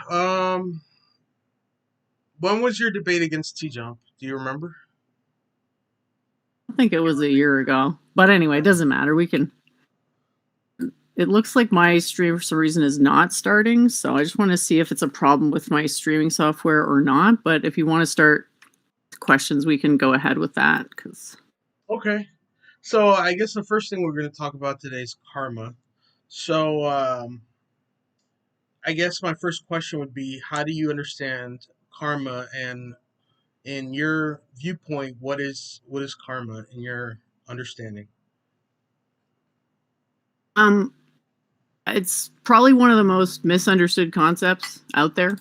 Um, when was your debate against T Jump? Do you remember? I think it was a year ago. But anyway, it doesn't matter. We can. It looks like my stream for some reason is not starting, so I just want to see if it's a problem with my streaming software or not. But if you want to start questions, we can go ahead with that. Because Okay. So I guess the first thing we're going to talk about today is karma. So I guess my first question would be, how do you understand karma, and in your viewpoint, what is karma in your understanding? um, it's probably one of the most misunderstood concepts out there.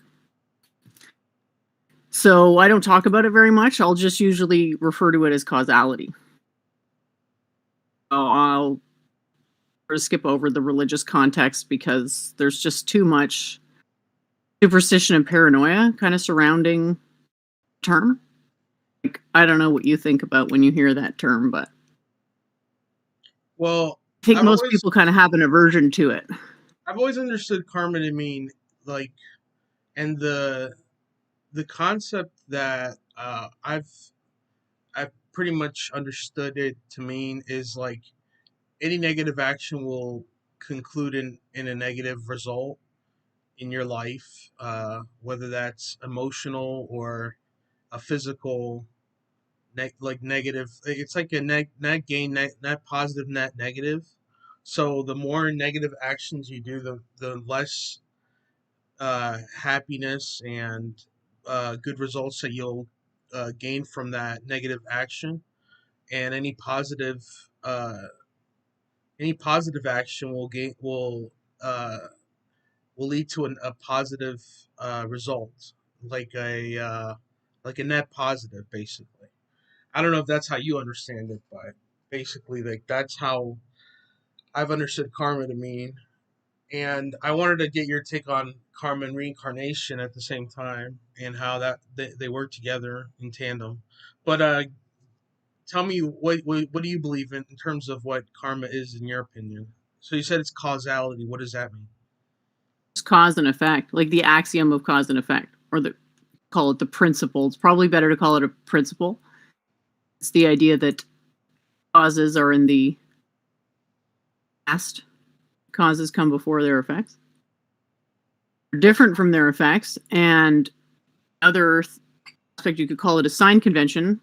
So I don't talk about it very much. I'll just usually refer to it as causality. I'll skip over the religious context because there's just too much superstition and paranoia kind of surrounding the term. Like, I don't know what you think about when you hear that term, but Well, I think I've most always people kind of have an aversion to it. I've always understood karma to mean like, and the concept that I've pretty much understood it to mean is like any negative action will conclude in a negative result in your life, whether that's emotional or a physical, like negative. It's like a net gain, net positive, net negative. So the more negative actions you do, the less happiness and good results that you'll gain from that negative action. And uh, any positive action uh, will lead to a positive result, like a net positive, basically. I don't know if that's how you understand it, but basically, like that's how I've understood karma to mean. And I wanted to get your take on karma and reincarnation at the same time, and how that they work together in tandem. But tell me, what do you believe in terms of what karma is in your opinion? So you said it's causality. What does that mean? It's cause and effect, like the axiom of cause and effect, or the call it the principle. It's probably better to call it a principle. It's the idea that causes are in the past, causes come before their effects. They're different from their effects, and other aspect you could call it a sign convention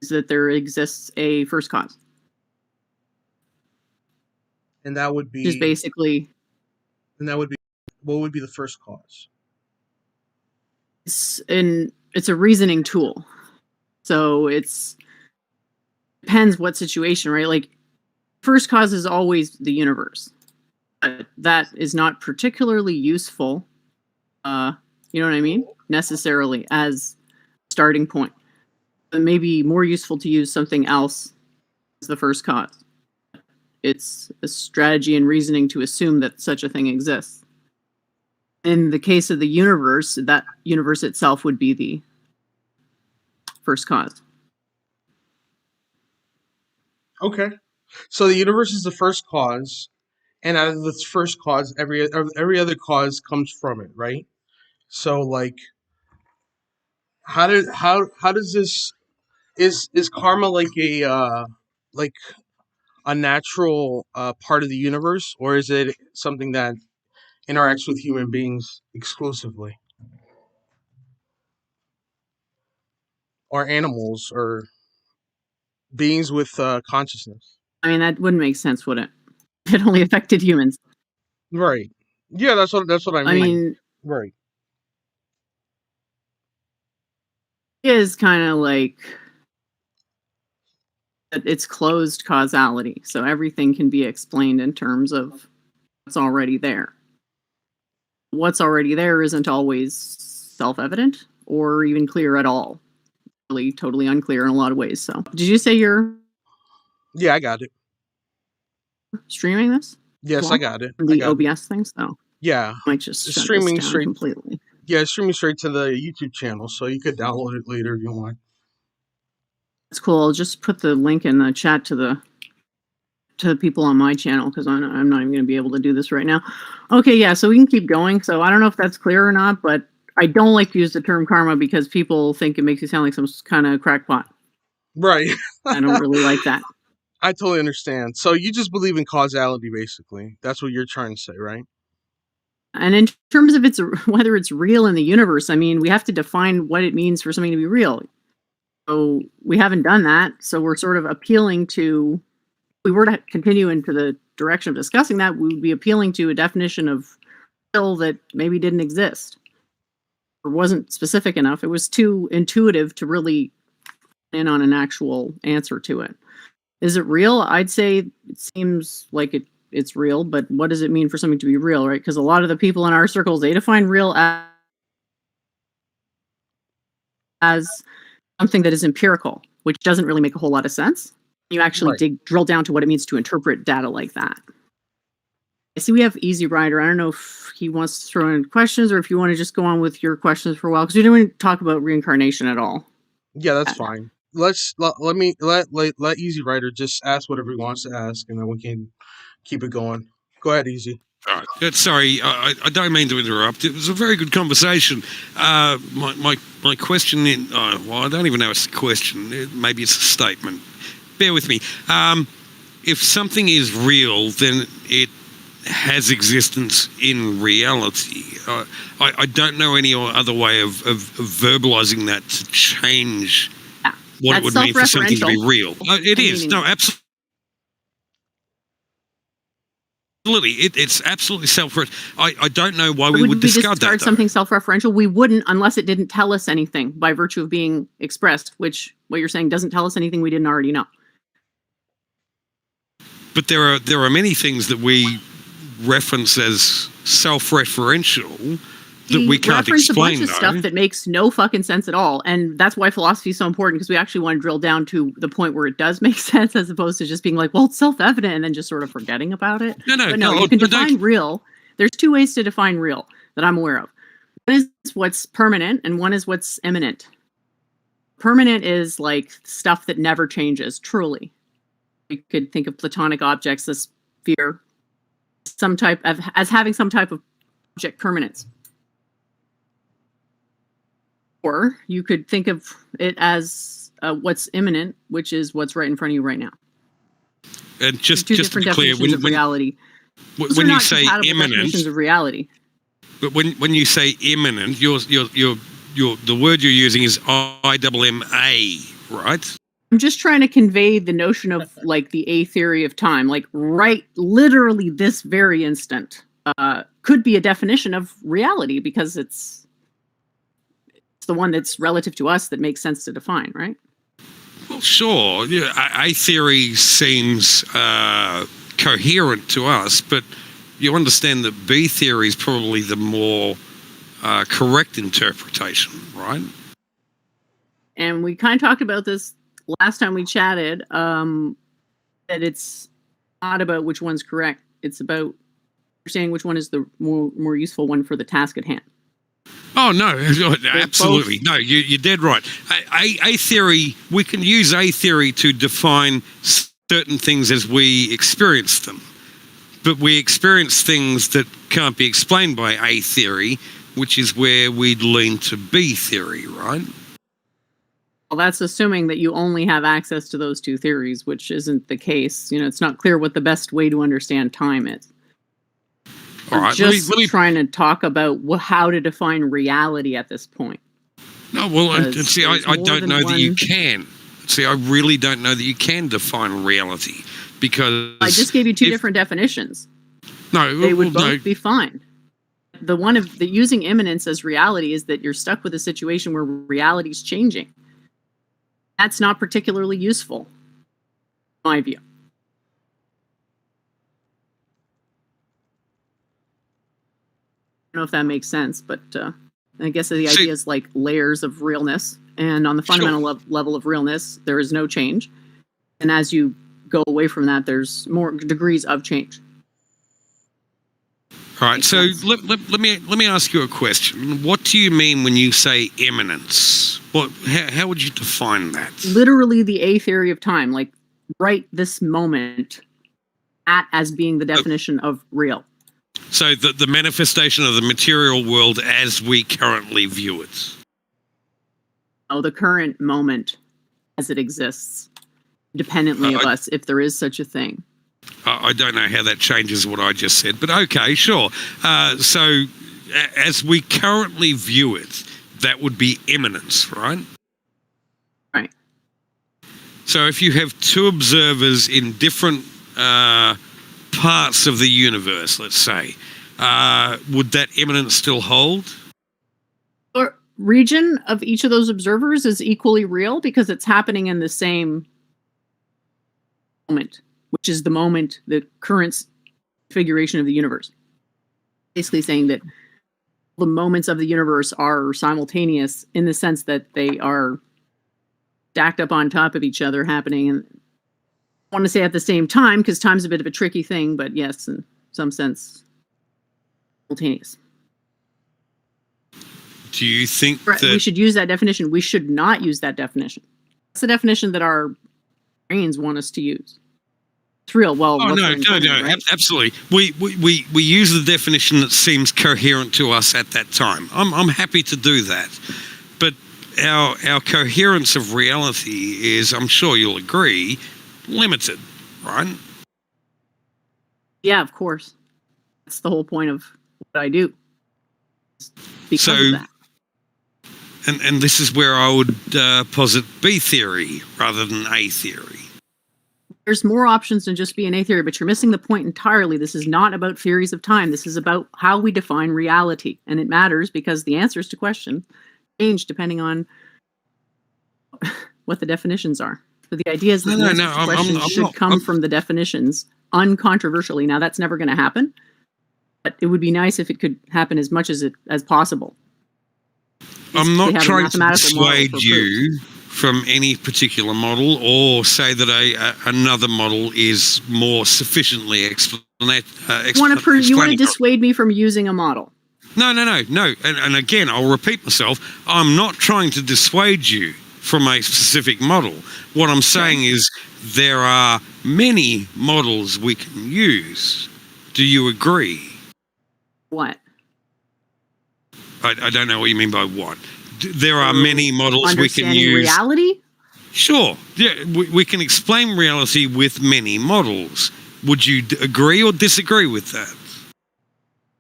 is that there exists a first cause. And that would Which is be basically and that would be what would be the first cause? it's a reasoning tool. So it's depends what situation, right? Like first cause is always the universe. But that is not particularly useful, uh, you know what I mean? Necessarily as starting point. It may be more useful to use something else as the first cause. It's a strategy and reasoning to assume that such a thing exists. In the case of the universe, that universe itself would be the first cause. Okay, so the universe is the first cause, and out of this first cause, every other cause comes from it, right? So like, how does this is karma like like a natural part of the universe, or is it something that interacts with human beings exclusively, or animals, or beings with consciousness? I mean, that wouldn't make sense, would it? It only affected humans. Right. Yeah, that's what I I mean. mean, Right. it is kind of like it's closed causality. So everything can be explained in terms of what's already there. What's already there isn't always self evident or even clear at all. Really, totally unclear in a lot of ways. So, did you say you're Yeah, I got it. streaming this as Yes, I well? got it. I The got it. OBS thing? So, Yeah, I might just it's shut this streaming down straight. completely. Yeah, it's streaming straight to the YouTube channel, so you could download it later if you want. That's cool. I'll just put the link in the chat to the to the people on my channel because I'm not even going to be able to do this right now. Okay, yeah, so we can keep going. So I don't know if that's clear or not, but I don't like to use the term karma because people think it makes you sound like some kind of crackpot. Right. I don't really like that. I totally understand. So you just believe in causality, basically. That's what you're trying to say, right? And in terms of whether it's real in the universe, I mean, we have to define what it means for something to be real. So we haven't done that. So we're sort of appealing to, if we were to continue into the direction of discussing that, we would be appealing to a definition of real that maybe didn't exist or wasn't specific enough. It was too intuitive to really in on an actual answer to it. Is it real? I'd say it seems like it's real, but what does it mean for something to be real, right? Because a lot of the people in our circles, they define real as something that is empirical, which doesn't really make a whole lot of sense. You actually Right. drill down to what it means to interpret data like that. I see we have Easy Rider. I don't know if he wants to throw in questions or if you want to just go on with your questions for a while, because we didn't talk about reincarnation at all. Yeah, that's fine. Let Easy Rider just ask whatever he wants to ask, and then we can keep it going. Go ahead, Easy. All right. Sorry, I don't mean to interrupt. It was a very good conversation. My question, well, I don't even know it's a question. Maybe it's a statement. Bear with me. If something is real, then it has existence in reality. I don't know any other way of verbalizing that to change what it would mean for something to be real. It is. No, absolutely. It's absolutely I don't know why we would discard that. Something self-referential? We wouldn't unless it didn't tell us anything by virtue of being expressed, which what you're saying doesn't tell us anything we didn't already know. But there are many things that we reference as self-referential that we can't explain. A bunch of stuff that makes no fucking sense at all, and that's why philosophy is so important, because we actually want to drill down to the point where it does make sense, as opposed to just being like, well, it's self-evident, and then just sort of forgetting about it. No, you can define real. There's two ways to define real that I'm aware of. One is what's permanent, and one is what's immanent. Permanent is like stuff that never changes, truly. We could think of platonic objects, the sphere, some type of as having some type of object permanence. Or you could think of it as what's immanent, which is what's right in front of you right now. And just to be clear, when reality, when you say immanent, definitions of reality. But when you say immanent, the word you're using is IMMA, right? I'm just trying to convey the notion of like the A theory of time, like right, literally this very instant could be a definition of reality because it's the one that's relative to us that makes sense to define, right? Well, sure. Yeah, A theory seems coherent to us, but you understand that B theory is probably the more correct interpretation, right? And we kind of talked about this last time we chatted, that it's not about which one's correct. It's about understanding which one is the more useful one for the task at hand. Oh, no, absolutely. No, you're dead right. A theory, we can use A theory to define certain things as we experience them. But we experience things that can't be explained by A theory, which is where we'd lean to B theory, right? Well, that's assuming that you only have access to those two theories, which isn't the case. It's not clear what the best way to understand time is. All right, let me trying to talk about how to define reality at this point. No, well, and see, I don't know that you can. See, I really don't know that you can define reality because I just gave you two different definitions. No, they would both be fine. The one of the using immanence as reality is that you're stuck with a situation where reality is changing. That's not particularly useful, in my view. I don't know if that makes sense, but I guess the idea is like layers of realness. And on the fundamental level of realness, there is no change. And as you go away from that, there's more degrees of change. All right, so let me ask you a question. What do you mean when you say immanence? How would you define that? Literally the A theory of time, like right this moment, That as being the definition of real. So the manifestation of the material world as we currently view it. Oh, the current moment as it exists, independently of us, if there is such a thing. I don't know how that changes what I just said, but okay, sure. So as we currently view it, that would be immanence, right? Right. So if you have two observers in different parts of the universe, let's say, would that immanence still hold? Or region of each of those observers is equally real because it's happening in the same moment, which is the moment, the current configuration of the universe. Basically saying that the moments of the universe are simultaneous in the sense that they are stacked up on top of each other happening. And I want to say at the same time, because time's a bit of a tricky thing, but yes, in some sense, simultaneous. Do you think that we should use that definition? We should not use that definition. That's the definition that our brains want us to use. It's real. Well, no, right? Absolutely. We use the definition that seems coherent to us at that time. I'm happy to do that, but our coherence of reality is, I'm sure you'll agree, limited, right? Yeah, of course. That's the whole point of what I do. Because of that. And this is where I would posit B theory rather than A theory. There's more options than just B and A theory, but you're missing the point entirely. This is not about theories of time. This is about how we define reality. And it matters because the answers to questions change depending on what the definitions are. So the idea is that the answers to questions should come from the definitions uncontroversially. Now, that's never going to happen, but it would be nice if it could happen as much as possible. I'm not trying to dissuade you from any particular model or say that another model is more sufficiently explanatory. You want to dissuade me from using a model? No. And again, I'll repeat myself. I'm not trying to dissuade you from a specific model. What I'm saying is there are many models we can use. Do you agree? What? I don't know what you mean by what. There are many models we can use. Reality? Sure. Yeah, we can explain reality with many models. Would you agree or disagree with that?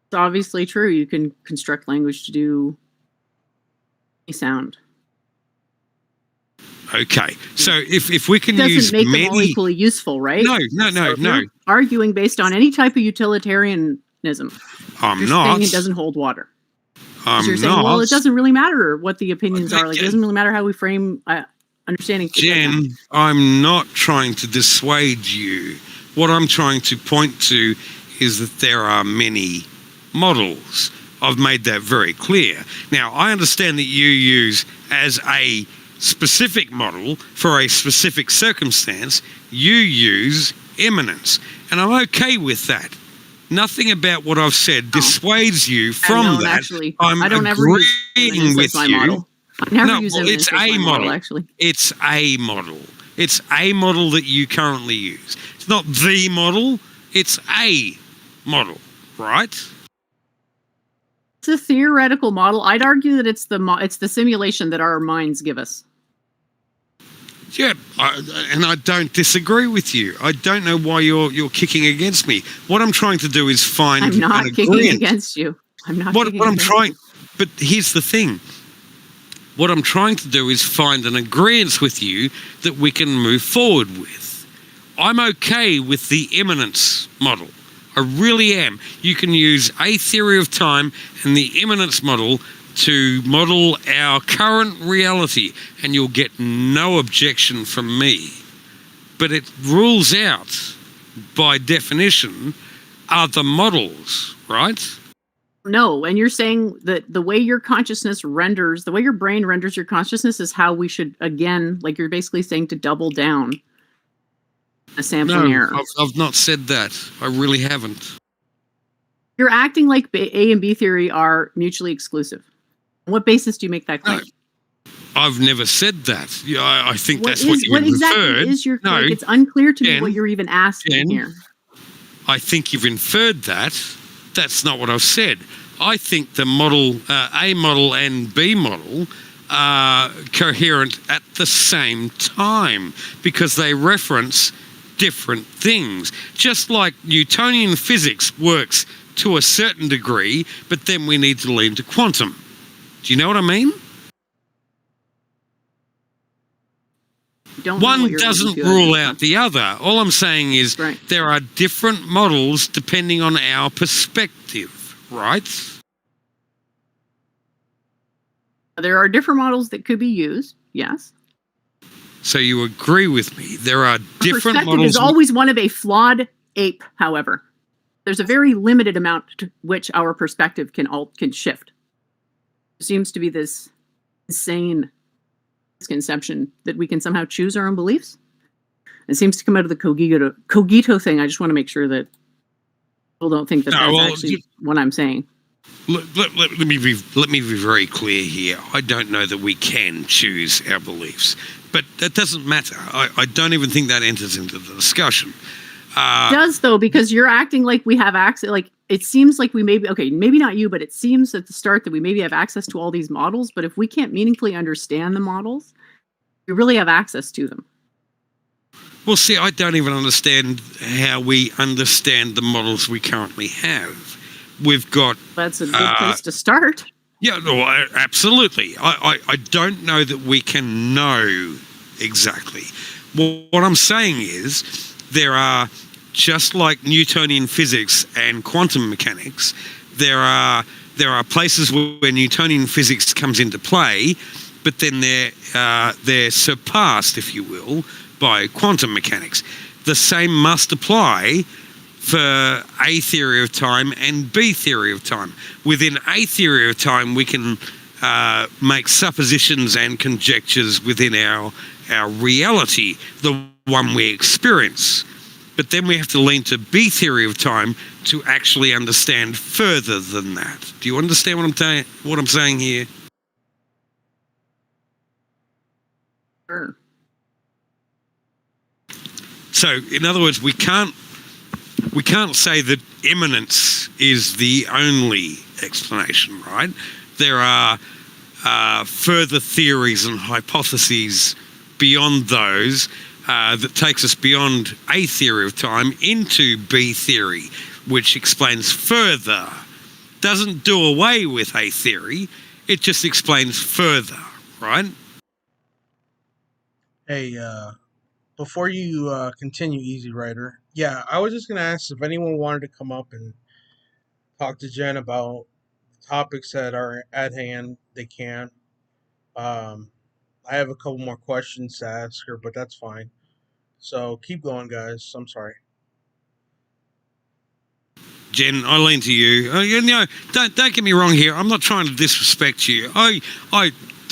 It's obviously true. You can construct language to do any sound. Okay. So if we can use many... It doesn't make them all equally useful, right? No. Arguing based on any type of utilitarianism. I'm not. It doesn't hold water. You're saying, well, it doesn't really matter what the opinions are. Like, it doesn't really matter how we frame understanding. Jen, I'm not trying to dissuade you. What I'm trying to point to is that there are many models. I've made that very clear. Now, I understand that you use as a specific model for a specific circumstance, you use immanence. And I'm okay with that. Nothing about what I've said dissuades you from that. Actually, I'm agreeing with you. Model. I never use it's a model. Actually. It's a model. It's a model that you currently use. It's not the model. It's a model, right? It's a theoretical model. I'd argue that it's the simulation that our minds give us. Yeah, and I don't disagree with you. I don't know why you're kicking against me. What I'm trying to do is find I'm not kicking against you. I'm not. What I'm trying, but here's the thing. What I'm trying to do is find an agreement with you that we can move forward with. I'm okay with the immanence model. I really am. You can use a theory of time and the immanence model to model our current reality, and you'll get no objection from me. But it rules out, by definition, other models, right? No, and you're saying that the way your consciousness renders, the way your brain renders your consciousness is how we should, again, like you're basically saying to double down a sampling error. I've not said that. I really haven't. You're acting like A and B theory are mutually exclusive. On what basis do you make that claim? No, I've never said that. Yeah, I think that's what you exactly inferred. is your claim? It's unclear to me what you're even asking Jen, here. I think you've inferred that. That's not what I've said. I think the model, A model and B model, are coherent at the same time because they reference different things. Just like Newtonian physics works to a certain degree, but then we need to lean to quantum. Do you know what I mean? One doesn't rule out the other. All I'm saying is there are different models depending on our perspective, right? There are different models that could be used, yes. So you agree with me? There are different perspective models. Is always one of a flawed ape, however. There's a very limited amount to which our perspective can shift. There seems to be this insane misconception that we can somehow choose our own beliefs. It seems to come out of the cogito thing. I just want to make sure that people don't think that that's actually what I'm saying. Let me be very clear here. I don't know that we can choose our beliefs, but that doesn't matter. I don't even think that enters into the discussion. It does, though, because you're acting like we have access. Like, it seems like we maybe not you, but it seems at the start that we maybe have access to all these models. But if we can't meaningfully understand the models, we really have access to them. Well, see, I don't even understand how we understand the models we currently have. We've got... That's a good place to start. Yeah, no, absolutely. I don't know that we can know exactly. Well, what I'm saying is there are, just like Newtonian physics and quantum mechanics, there are places where Newtonian physics comes into play, but then they're surpassed, if you will, by quantum mechanics. The same must apply for A theory of time and B theory of time. Within A theory of time, we can make suppositions and conjectures within our reality, the one we experience. But then we have to lean to B theory of time to actually understand further than that. Do you understand what I'm saying here? Sure. So, in other words, we can't say that immanence is the only explanation, right? There are further theories and hypotheses beyond those that takes us beyond A theory of time into B theory, which explains further. Doesn't do away with A theory, it just explains further, right? Hey, before you continue, Easy Rider, yeah, I was just going to ask if anyone wanted to come up and talk to Jen about topics that are at hand. They can. Um, I have a couple more questions to ask her, but that's fine. So keep going, guys. I'm sorry. Jen, I lean to you. Don't get me wrong here. I'm not trying to disrespect you. I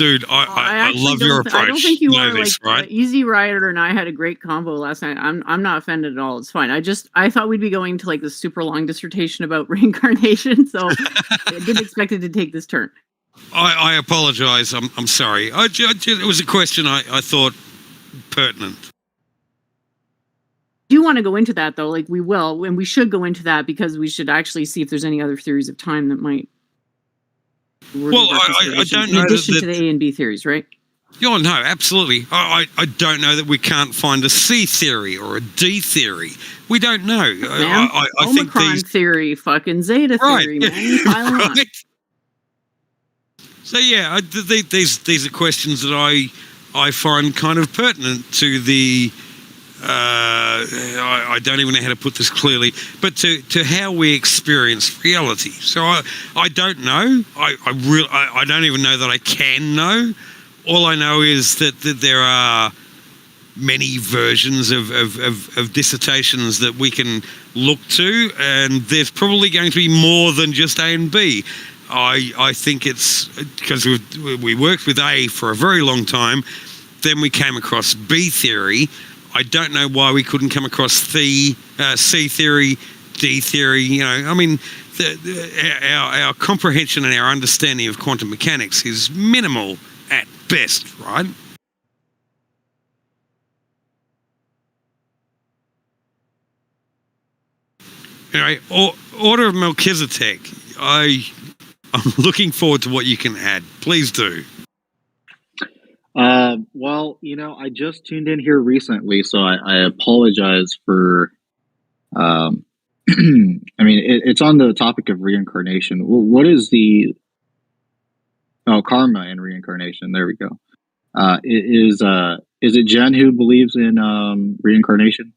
love your approach. I don't think you are this, like right? Easy Rider and I had a great combo last night. I'm not offended at all. It's fine. I thought we'd be going to like this super long dissertation about reincarnation, so I didn't expect it to take this turn. I apologize. I'm sorry. It was a question I thought pertinent. I do want to go into that though. Like we will, and we should go into that because we should actually see if there's any other theories of time that might. Well, I don't know. In addition to the A and B theories, right? Oh, no, absolutely. I don't know that we can't find a C theory or a D theory. We don't know. I think Omicron theory, fucking Zeta theory, man. Right. So yeah, these are questions that I find kind of pertinent to the. I don't even know how to put this clearly, but to how we experience reality. So I don't know. I don't even know that I can know. All I know is that there are many versions of dissertations that we can look to, and there's probably going to be more than just A and B. I think it's because we worked with A for a very long time, then we came across B theory. I don't know why we couldn't come across C theory, D theory. I mean, our comprehension and our understanding of quantum mechanics is minimal at best, right? Anyway, Order of Melchizedek. I'm looking forward to what you can add. Please do. Well, I just tuned in here recently, so I apologize for. I mean, it's on the topic of reincarnation. What is the karma and reincarnation? There we go. Is it Jen who believes in reincarnation?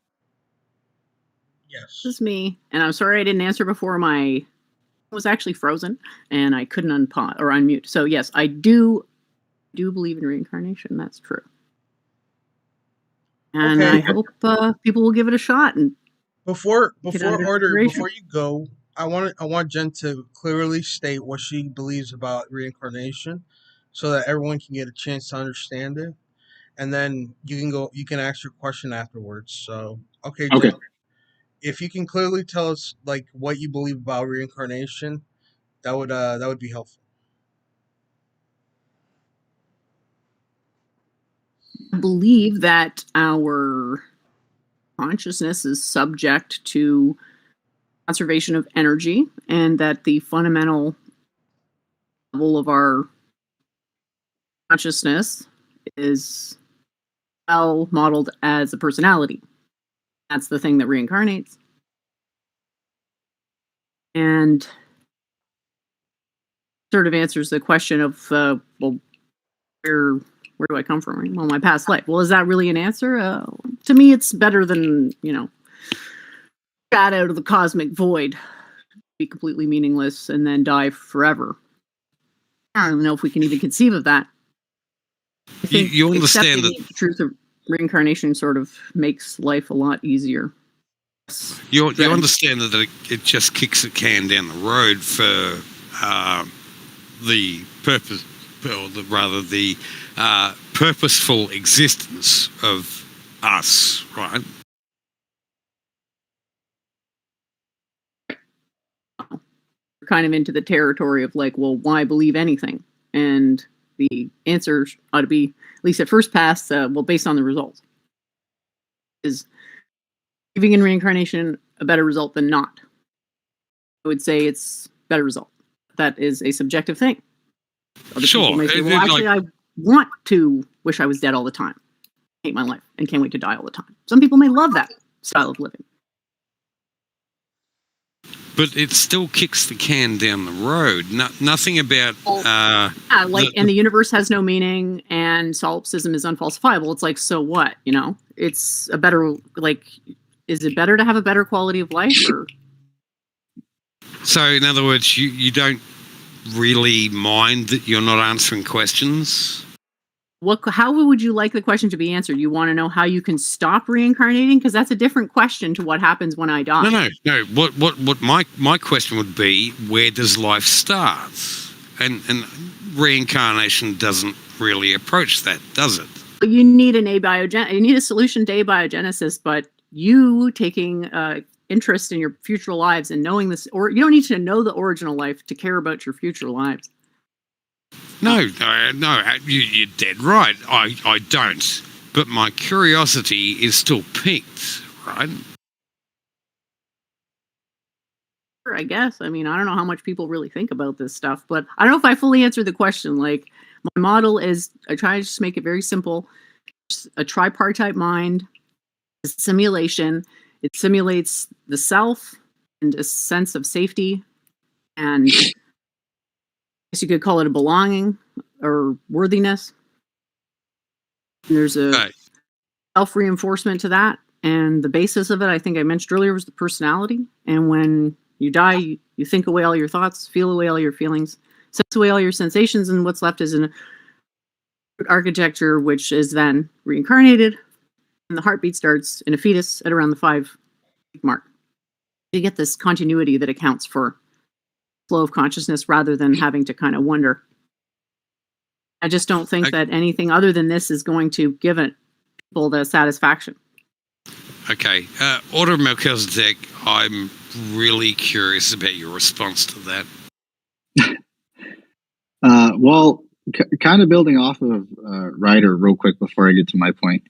Yes. This is me, and I'm sorry I didn't answer before. My was actually frozen, and I couldn't unpause or unmute. So yes, I do believe in reincarnation. That's true, and Okay. I hope people will give it a shot and Before take it under order consideration. before you go, I want Jen to clearly state what she believes about reincarnation, so that everyone can get a chance to understand it, and then you can ask your question afterwards. So okay, Okay. Jen, if you can clearly tell us like what you believe about reincarnation, that would be helpful. I believe that our consciousness is subject to conservation of energy, and that the fundamental level of our consciousness is well modeled as a personality. That's the thing that reincarnates. And sort of answers the question of, well, where do I come from? Well, my past life. Well, is that really an answer? To me, it's better than, got out of the cosmic void, be completely meaningless, and then die forever. I don't know if we can even conceive of that. I think You understand accepting that the truth of reincarnation sort of makes life a lot easier. you understand that it just kicks a can down the road for the purpose, or rather the purposeful existence of us, right? We're kind of into the territory of like, well, why believe anything? And the answer ought to be, at least at first pass, well, based on the results. Is believing in reincarnation a better result than not? I would say it's a better result. That is a subjective thing. Other Sure. people may say, well, actually, I want to wish I was dead all the time. I hate my life and can't wait to die all the time. Some people may love that style of living. But it still kicks the can down the road. Nothing about... and the universe has no meaning and solipsism is unfalsifiable. It's like, so what? It's a better, like, is it better to have a better quality of life? Or? So, in other words, you don't really mind that you're not answering questions? How would you like the question to be answered? You want to know how you can stop reincarnating? Because that's a different question to what happens when I die. No. What my question would be, where does life start? And reincarnation doesn't really approach that, does it? You need you need a solution to abiogenesis, but you taking interest in your future lives and knowing this, or you don't need to know the original life to care about your future lives. No, you're dead right. I don't. But my curiosity is still piqued, right? I guess. I mean, I don't know how much people really think about this stuff, but I don't know if I fully answered the question. Like, my model is, I try to just make it very simple. Just a tripartite mind, a simulation. It simulates the self and a sense of safety, and I guess you could call it a belonging or worthiness. And there's a self-reinforcement to that. And the basis of it, I think I mentioned earlier, was the personality. And when you die, you think away all your thoughts, feel away all your feelings, sense away all your sensations, and what's left is an architecture, which is then reincarnated, and the heartbeat starts in a fetus at around the 5-week mark. You get this continuity that accounts for flow of consciousness rather than having to kind of wonder. I just don't think that anything other than this is going to give people the satisfaction. Okay. Order of Melchizedek, I'm really curious about your response to that. Well, kind of building off of Ryder real quick before I get to my point.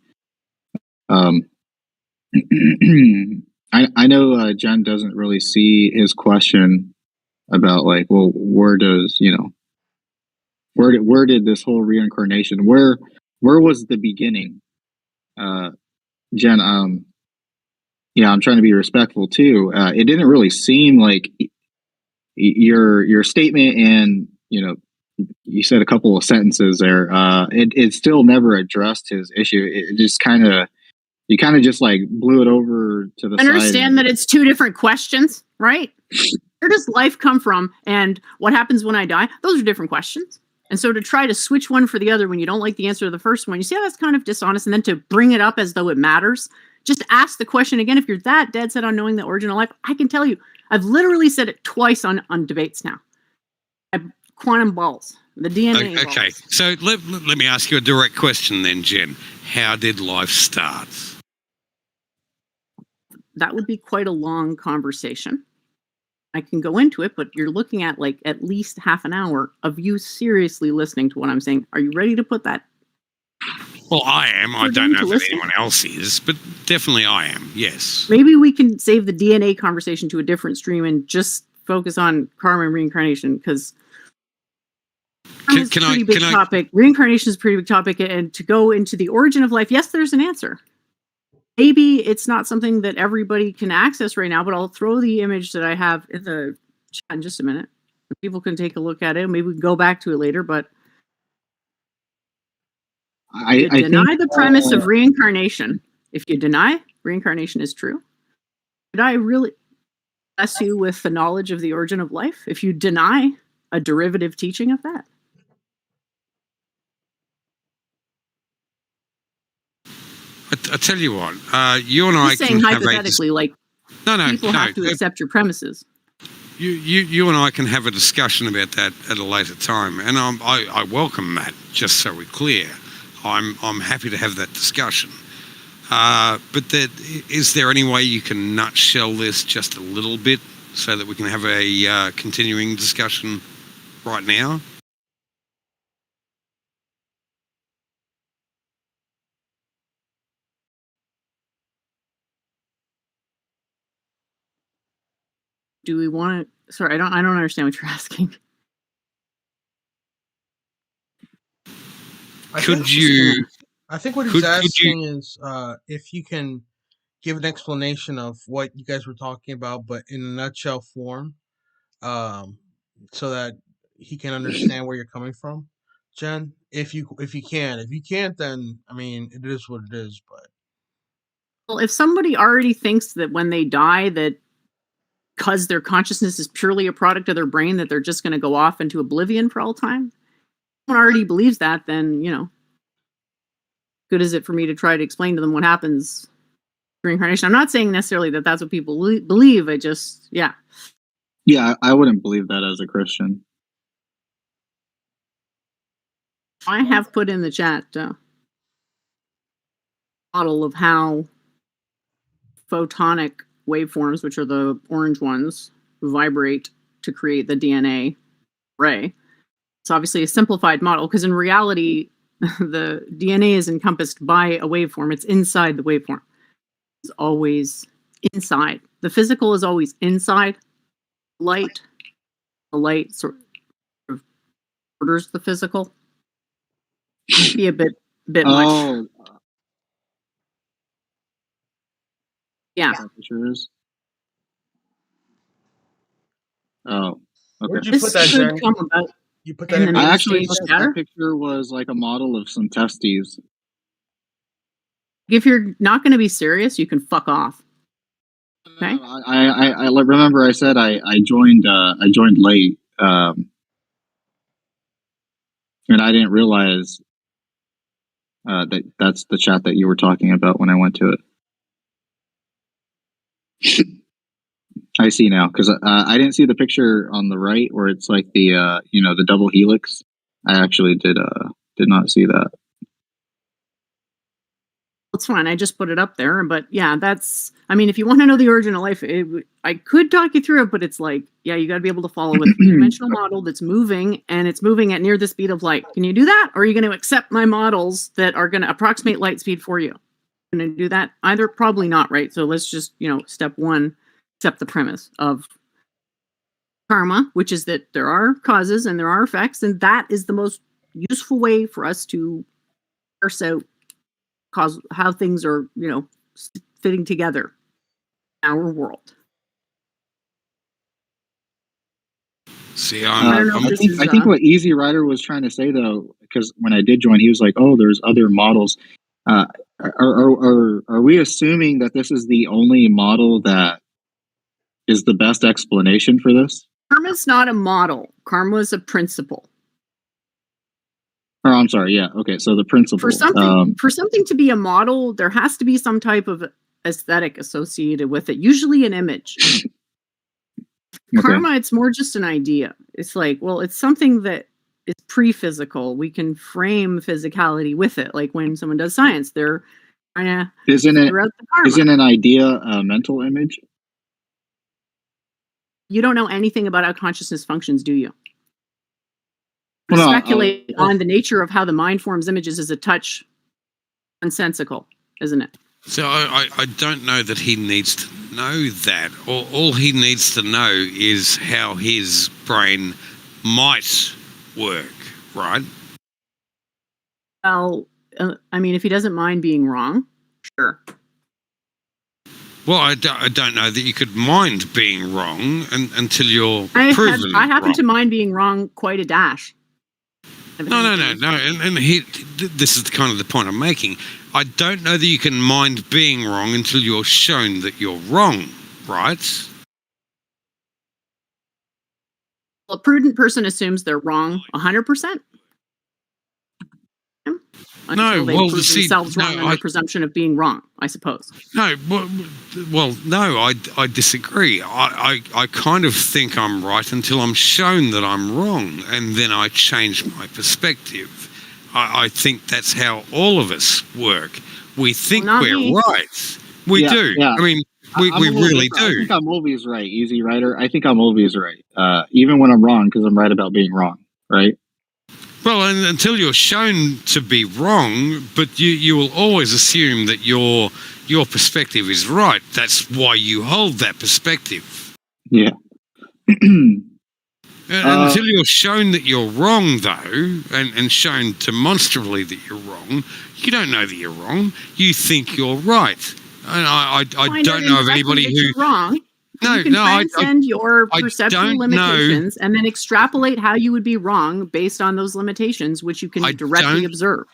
I know Jen doesn't really see his question about like, well, where does where did this whole reincarnation where was the beginning? Jen, yeah, I'm trying to be respectful too. It didn't really seem like your statement, and you said a couple of sentences there. It still never addressed his issue. It just kind of you kind of just like blew it over to the side. Understand that it's two different questions, right? Where does life come from, and what happens when I die? Those are different questions. And so to try to switch one for the other when you don't like the answer to the first one, you see how that's kind of dishonest. And then to bring it up as though it matters, just ask the question again. If you're that dead set on knowing the origin of life, I can tell you, I've literally said it twice on debates now. Quantum balls, the DNA balls. Okay, so let me ask you a direct question then, Jen. How did life start? That would be quite a long conversation. I can go into it, but you're looking at like at least half an hour of you seriously listening to what I'm saying. Are you ready to put that? Well, I am. I don't know if anyone else is, but definitely I am, yes. Maybe we can save the DNA conversation to a different stream and just focus on karma and reincarnation, because it's a pretty big topic. Reincarnation is a pretty big topic, and to go into the origin of life, yes, there's an answer. Maybe it's not something that everybody can access right now, but I'll throw the image that I have in the chat in just a minute. People can take a look at it. Maybe we can go back to it later, but I deny the premise of reincarnation. If you deny reincarnation is true, did I really bless you with the knowledge of the origin of life? If you deny a derivative teaching of that? I tell you what, you and I can have hypothetically, like, people have to accept your premises. You and I can have a discussion about that at a later time, and I welcome that. Just so we're clear, I'm happy to have that discussion. But is there any way you can nutshell this just a little bit so that we can have a continuing discussion right now? Do we want to? Sorry, I don't understand what you're asking. I think what he's asking is if you can give an explanation of what you guys were talking about, but in a nutshell form, so that he can understand where you're coming from, Jen. If you can, if you can't, then I mean, it is what it is. But well, if somebody already thinks that when they die, that because their consciousness is purely a product of their brain, that they're just going to go off into oblivion for all time, if someone already believes that, then good is it for me to try to explain to them what happens reincarnation? I'm not saying necessarily that that's what people believe. I just, yeah, I wouldn't believe that as a Christian. I have put in the chat model of how photonic waveforms, which are the orange ones, vibrate to create the DNA array. It's obviously a simplified model, because in reality, the DNA is encompassed by a waveform. It's inside the waveform. It's always inside. The physical is always inside. Light, the light sort of orders the physical. Be a bit much. Yeah. Oh, okay. Where'd you put that, Jen? You put that in I actually thought that picture was like a model of some testes. If you're not going to be serious, you can fuck off. Okay. I remember I said I joined late, and I didn't realize that's the chat that you were talking about when I went to it. I see now, because I didn't see the picture on the right where it's like the the double helix. I actually did not see that. It's fine. I just put it up there, but yeah, that's. I mean, if you want to know the origin of life, I could talk you through it, but it's like, yeah, you got to be able to follow a three-dimensional model that's moving, and it's moving at near the speed of light. Can you do that, or are you going to accept my models that are going to approximate light speed for you? going to do that either? Probably not, right? So let's just, step one, accept the premise of karma, which is that there are causes and there are effects, and that is the most useful way for us to parse out how things are, fitting together in our world. See, I don't know if this I think what Easy Rider was trying to say, though, because when I did join, he was like, "Oh, there's other models." Are we assuming that this is the only model that is the best explanation for this? Karma's not a model. Karma is a principle. Oh, I'm sorry. Yeah. Okay. So the principle For something to be a model, there has to be some type of aesthetic associated with it. Usually an image. Okay. Karma, it's more just an idea. It's like, well, it's something that is pre-physical. We can frame physicality with it. Like when someone does science, they're trying to figure out the karma. Isn't an idea a mental image? You don't know anything about how consciousness functions, do you? Speculate on the nature of how the mind forms images is a touch nonsensical, isn't it? So I don't know that he needs to know that. All he needs to know is how his brain might work, right? Well, if he doesn't mind being wrong, sure. Well, I don't know that you could mind being wrong until you're proven I happen wrong. to mind being wrong quite a dash. No. And this is kind of the point I'm making. I don't know that you can mind being wrong until you're shown that you're wrong, right? Well, a prudent person assumes they're wrong 100%. No, they prove themselves wrong on their presumption of being wrong, I suppose. No, I disagree. I kind of think I'm right until I'm shown that I'm wrong, and then I change my perspective. I think that's how all of us work. We think we're right. We do. Yeah. I mean, we really do. I think I'm always right, Easy Rider. I think I'm always right, even when I'm wrong, because I'm right about being wrong, right? Well, and until you're shown to be wrong, but you will always assume that your perspective is right. That's why you hold that perspective. Yeah. Until you're shown that you're wrong, though, and shown demonstrably that you're wrong, you don't know that you're wrong. You think you're right. And I don't know of anybody who... You're wrong. You can transcend your perceptual limitations and then extrapolate how you would be wrong based on those limitations, which you can directly observe.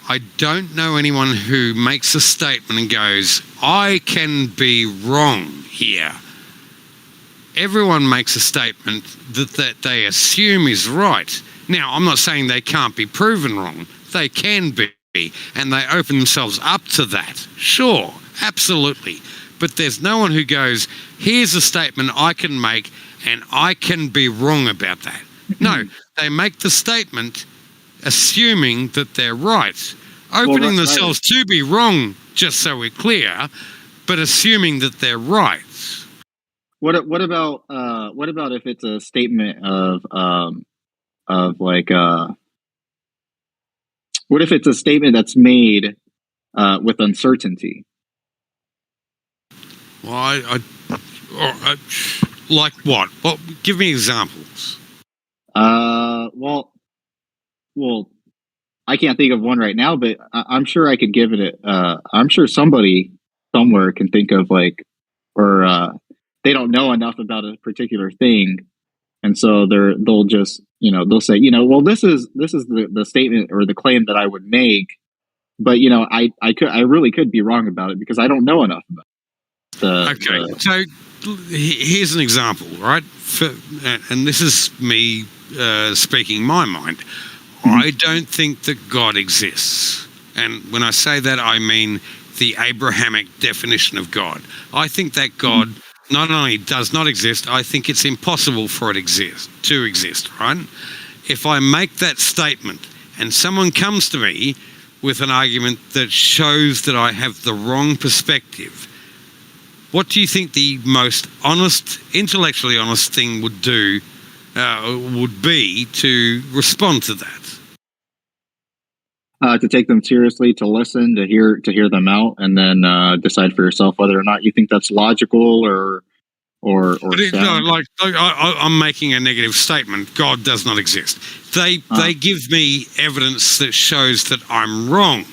I don't know anyone who makes a statement and goes, I can be wrong here. Everyone makes a statement that they assume is right. Now, I'm not saying they can't be proven wrong. They can be, and they open themselves up to that. Sure, absolutely. But there's no one who goes, here's a statement I can make and I can be wrong about that. No, they make the statement assuming that they're right, opening themselves to be wrong, just so we're clear, but assuming that they're right. What about if it's a statement of like what if it's a statement that's made with uncertainty? Well, like what? Well, give me examples. Well, I can't think of one right now, but I'm sure I could give it. I'm sure somebody somewhere can think of they don't know enough about a particular thing, and so they'll just they'll say well this is the statement or the claim that I would make, but I really could be wrong about it because I don't know enough about it. So here's an example, right? And this is me speaking my mind. I don't think that God exists. And when I say that, I mean the Abrahamic definition of God. I think that God not only does not exist, I think it's impossible for it to exist, right? If I make that statement and someone comes to me with an argument that shows that I have the wrong perspective, what do you think the most honest, intellectually honest thing would be to respond to that? to take them seriously, to listen, to hear them out, and then decide for yourself whether or not you think that's logical or But it's sound. I'm making a negative statement. God does not exist. They give me evidence that shows that I'm wrong.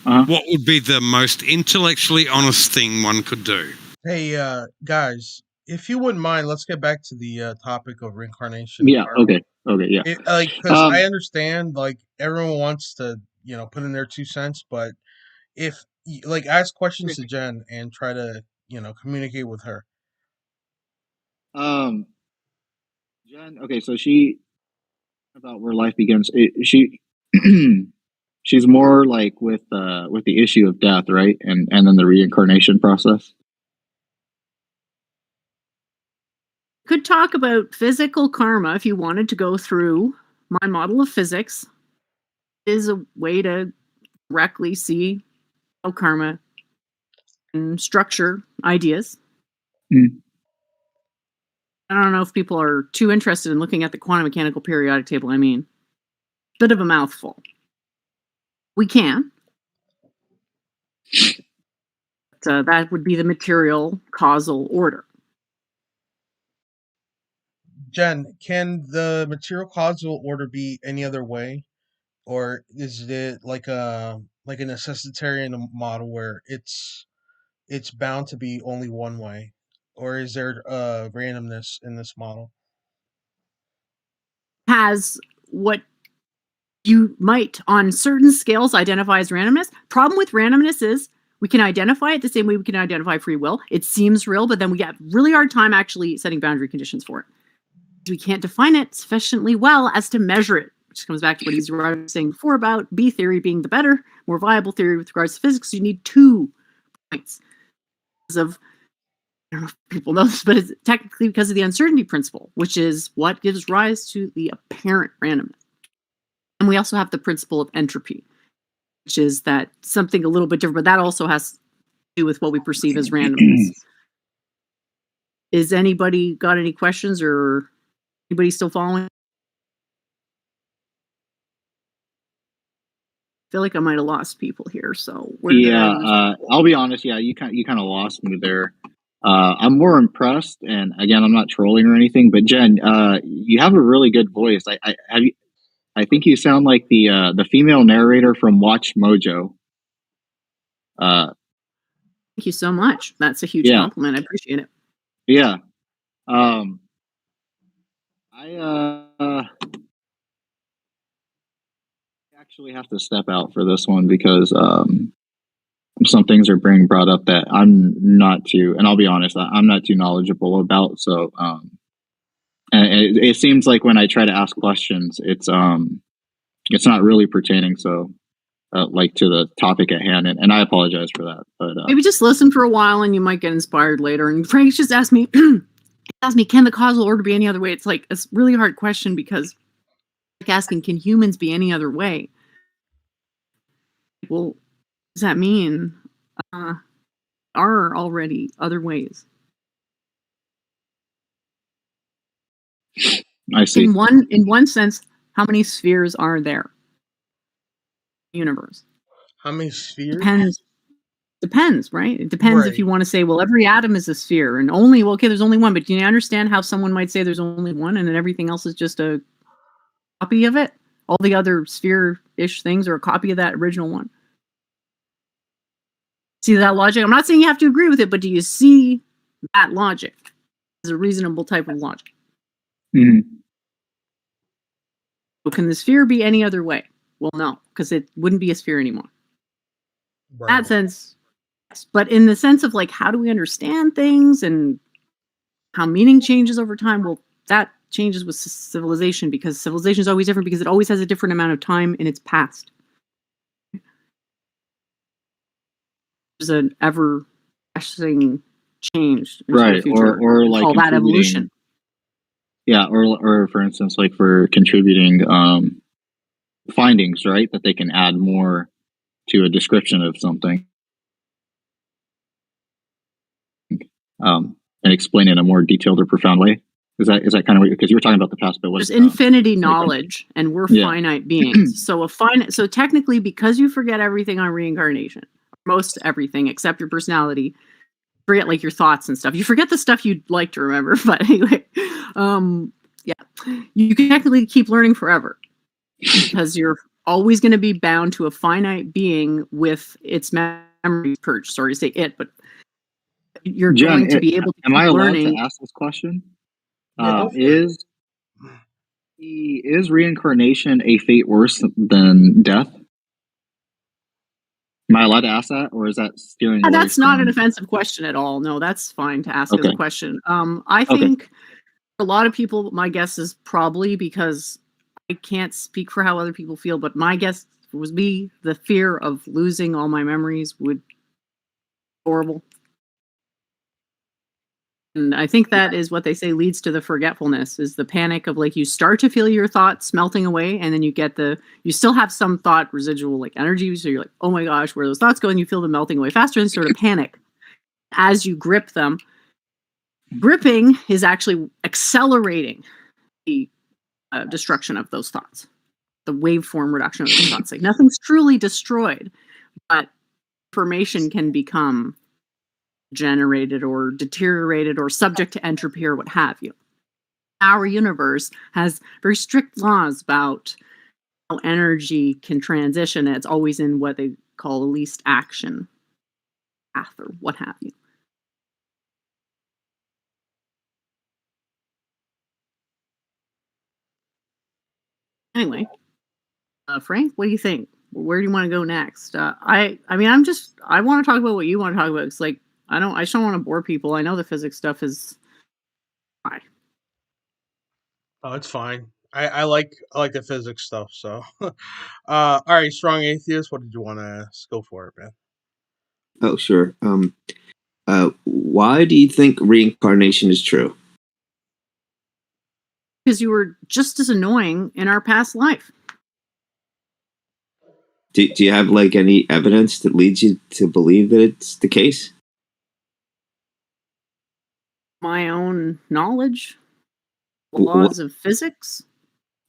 What would be the most intellectually honest thing one could do? Hey, guys, if you wouldn't mind, let's get back to the topic of reincarnation and Yeah. karma. Okay. Yeah. Because I understand, like, everyone wants to, put in their 2 cents, but if, like, ask questions to Jen and try to, communicate with her. Um. Jen. Okay. So she about where life begins. She. She's more like with the issue of death, right? And then the reincarnation process. Could talk about physical karma if you wanted to go through my model of physics. Is a way to directly see how karma can structure ideas. Mm. I don't know if people are too interested in looking at the quantum mechanical periodic table. I mean, bit of a mouthful. We can. But, that would be the material causal order. Jen, can the material causal order be any other way? Or is it like a necessitarian model where it's bound to be only one way? Or is there randomness in this model? Has what you might, on certain scales, identify as randomness. Problem with randomness is we can identify it the same way we can identify free will. It seems real, but then we have really hard time actually setting boundary conditions for it. We can't define it sufficiently well as to measure it, which comes back to what he's saying before about B theory being the better, more viable theory with regards to physics. You need 2 points of, I don't know if people know this, but it's technically because of the uncertainty principle, which is what gives rise to the apparent randomness. And we also have the principle of entropy, which is that something a little bit different, but that also has to do with what we perceive as randomness. Is anybody got any questions, or anybody still following? I feel like I might have lost people here. So I'll be honest. Yeah, you kind of lost me there. I'm more impressed, and again, I'm not trolling or anything. But Jen, you have a really good voice. I think you sound like the female narrator from Watch Mojo. Thank you so much. That's a huge compliment. I appreciate it. Yeah. I actually have to step out for this one because some things are being brought up that I'm not too, and I'll be honest, I'm not too knowledgeable about. So, and it seems like when I try to ask questions, it's not really pertaining. So, like to the topic at hand, and I apologize for that. But maybe just listen for a while, and you might get inspired later. And Frank's just asked me, can the causal order be any other way? It's like a really hard question because, like asking, can humans be any other way? Well, what does that mean? Are already other ways. I see. In one sense, how many spheres are there in the universe? How many spheres? Depends, right? It depends if you want to say, well, every atom is a sphere and there's only one. But do you understand how someone might say there's only one and then everything else is just a copy of it? All the other sphere-ish things are a copy of that original one. See that logic? I'm not saying you have to agree with it, but do you see that logic as a reasonable type of logic? Mm-hmm. So can the sphere be any other way? Well, no, because it wouldn't be a sphere anymore. Right. In that sense, yes. But in the sense of like, how do we understand things and how meaning changes over time? Well, that changes with civilization because civilization is always different because it always has a different amount of time in its past. There's an ever-lasting change. Right, or like all that evolution. Yeah, or for instance, like for contributing findings, right? That they can add more to a description of something, and explain it in a more detailed or profound way. Is that kind of because you were talking about the past, but what There's is infinity knowledge, and we're Yeah. finite beings. So technically, because you forget everything on reincarnation, most everything except your personality, forget like your thoughts and stuff. You forget the stuff you'd like to remember, but anyway, yeah, you can technically keep learning forever because you're always going to be bound to a finite being with its memory purged. Sorry to say it, but you're Jen, going to be able to am keep I allowed learning. to ask this question? Yeah, go for it. Is reincarnation a fate worse than death? Am I allowed to ask that, or is that steering away That's not an from? offensive question at all. No, that's fine to ask as a Okay. question. I Okay. think a lot of people, my guess is probably because I can't speak for how other people feel, but my guess was the fear of losing all my memories would be horrible. And I think that is what they say leads to the forgetfulness, is the panic of like you start to feel your thoughts melting away, and then you still have some thought residual like energy, so you're like, oh my gosh, where are those thoughts go? And you feel them melting away faster and sort of panic as you grip them. Gripping is actually accelerating the destruction of those thoughts, the waveform reduction of those thoughts. Like nothing's truly destroyed, but information can become generated or deteriorated or subject to entropy or what have you. Our universe has very strict laws about how energy can transition. It's always in what they call the least action path or what have you. Anyway, Frank, what do you think? Where do you want to go next? I mean, I want to talk about what you want to talk about. It's like I just don't want to bore people. I know the physics stuff is high. Oh, it's fine. I like the physics stuff. So, all right, strong atheist. What did you want to ask? Go for it, man. Oh, sure. Why do you think reincarnation is true? Because you were just as annoying in our past life. Do you have like any evidence that leads you to believe that it's the case? My own knowledge, What, laws of physics,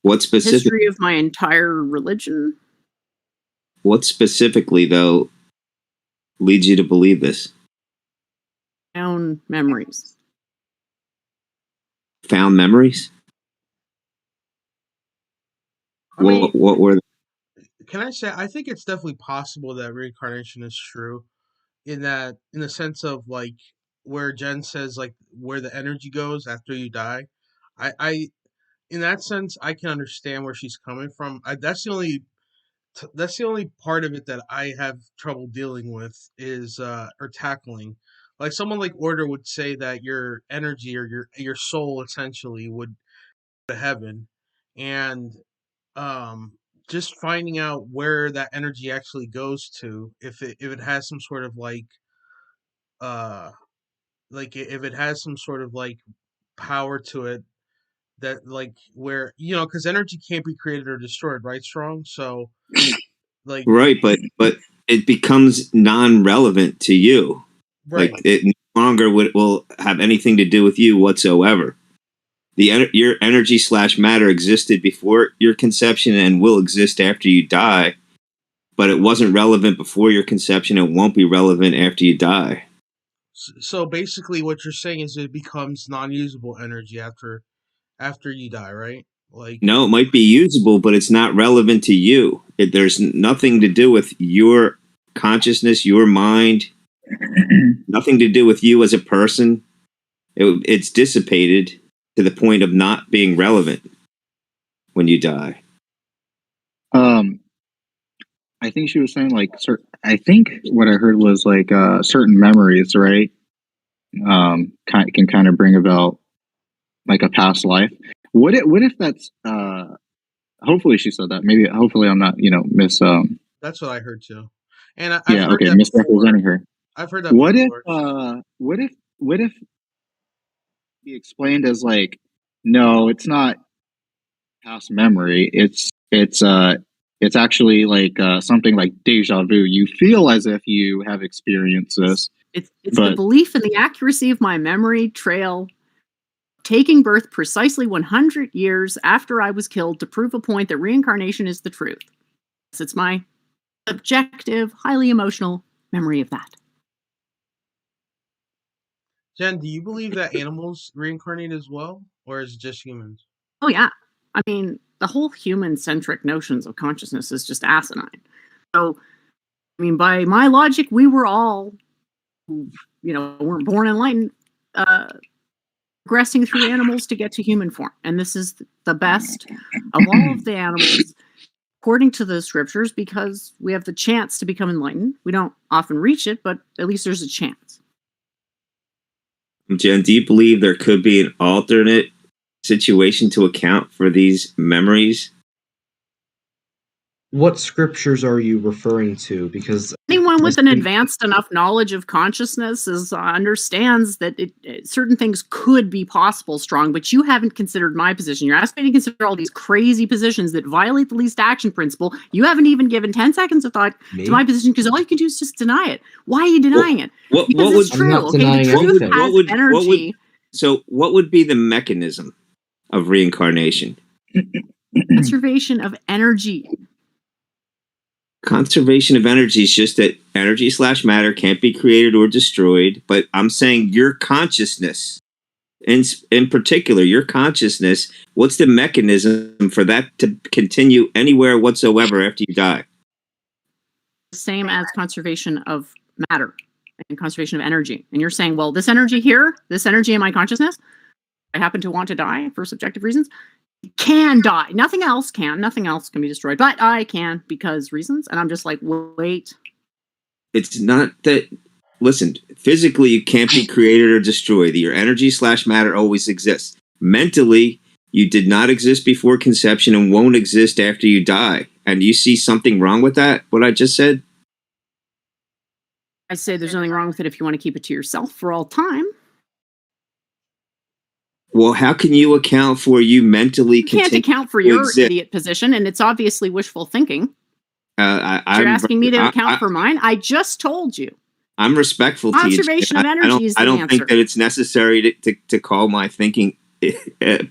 what specific? history of my entire religion. What specifically though leads you to believe this? My own memories. Found memories? I mean, What were? can I say I think it's definitely possible that reincarnation is true in the sense of like where Jen says like where the energy goes after you die. I in that sense I can understand where she's coming from. That's the only part of it that I have trouble dealing with is or tackling. Like someone like Order would say that your energy or your soul essentially would go to heaven, and um just finding out where that energy actually goes to, if it has some sort of uh if it has some sort of like power to it, that like where because energy can't be created or destroyed, right, strong? So like Right, but it becomes non-relevant to you. Like right. it no longer will have anything to do with you whatsoever. Your energy slash matter existed before your conception and will exist after you die, but it wasn't relevant before your conception. It won't be relevant after you die. So basically what you're saying is it becomes non-usable energy after you die, right? Like No, it might be usable, but it's not relevant to you. There's nothing to do with your consciousness, your mind, nothing to do with you as a person. It's dissipated to the point of not being relevant when you die. I think she was saying like I think what I heard was like certain memories, right? Can kind of bring about like a past life. What if that's hopefully she said that. Maybe hopefully I'm not, miss that's what I heard too, and I've yeah, heard okay, that before. misrepresenting her. I've heard that What if before. what if be explained as like no, it's not past memory. It's actually like something like deja vu. You feel as if you have experienced this, It's the but belief in the accuracy of my memory trail taking birth precisely 100 years after I was killed to prove a point that reincarnation is the truth. It's my subjective, highly emotional memory of that. Jen, do you believe that animals reincarnate as well, or is it just humans? Oh, yeah. I mean, the whole human-centric notions of consciousness is just asinine. So, I mean, by my logic, we were all, weren't born enlightened, progressing through animals to get to human form. And this is the best of all of the animals, according to the scriptures, because we have the chance to become enlightened. We don't often reach it, but at least there's a chance. Jen, do you believe there could be an alternate situation to account for these memories? What scriptures are you referring to? Because anyone with an advanced enough knowledge of consciousness understands that certain things could be possible strong, but you haven't considered my position. You're asking me to consider all these crazy positions that violate the least action principle. You haven't even given 10 seconds of thought to my position, because all you can do is just deny it. Why are you denying it? Because it's true. Okay, the truth has energy. So what would be the mechanism of reincarnation? Conservation of energy. Conservation of energy is just that energy / matter can't be created or destroyed. But I'm saying your consciousness, in particular, your consciousness, what's the mechanism for that to continue anywhere whatsoever after you die? Same as conservation of matter and conservation of energy. And you're saying, well, this energy here, this energy in my consciousness, I happen to want to die for subjective reasons, can die. Nothing else can. Nothing else can be destroyed. But I can because reasons. And I'm just like, wait. It's not that. Listen, physically you can't be created or destroyed. Your energy / matter always exists. Mentally, you did not exist before conception and won't exist after you die. And you see something wrong with that? What I just said? I say there's nothing wrong with it if you want to keep it to yourself for all time. Well, how can you account for you mentally? You can't account for your idiot position, and it's obviously wishful thinking. You're asking me to account for mine? I just told you. I'm respectful to you. Conservation of energy is the answer. I don't think that it's necessary to call my thinking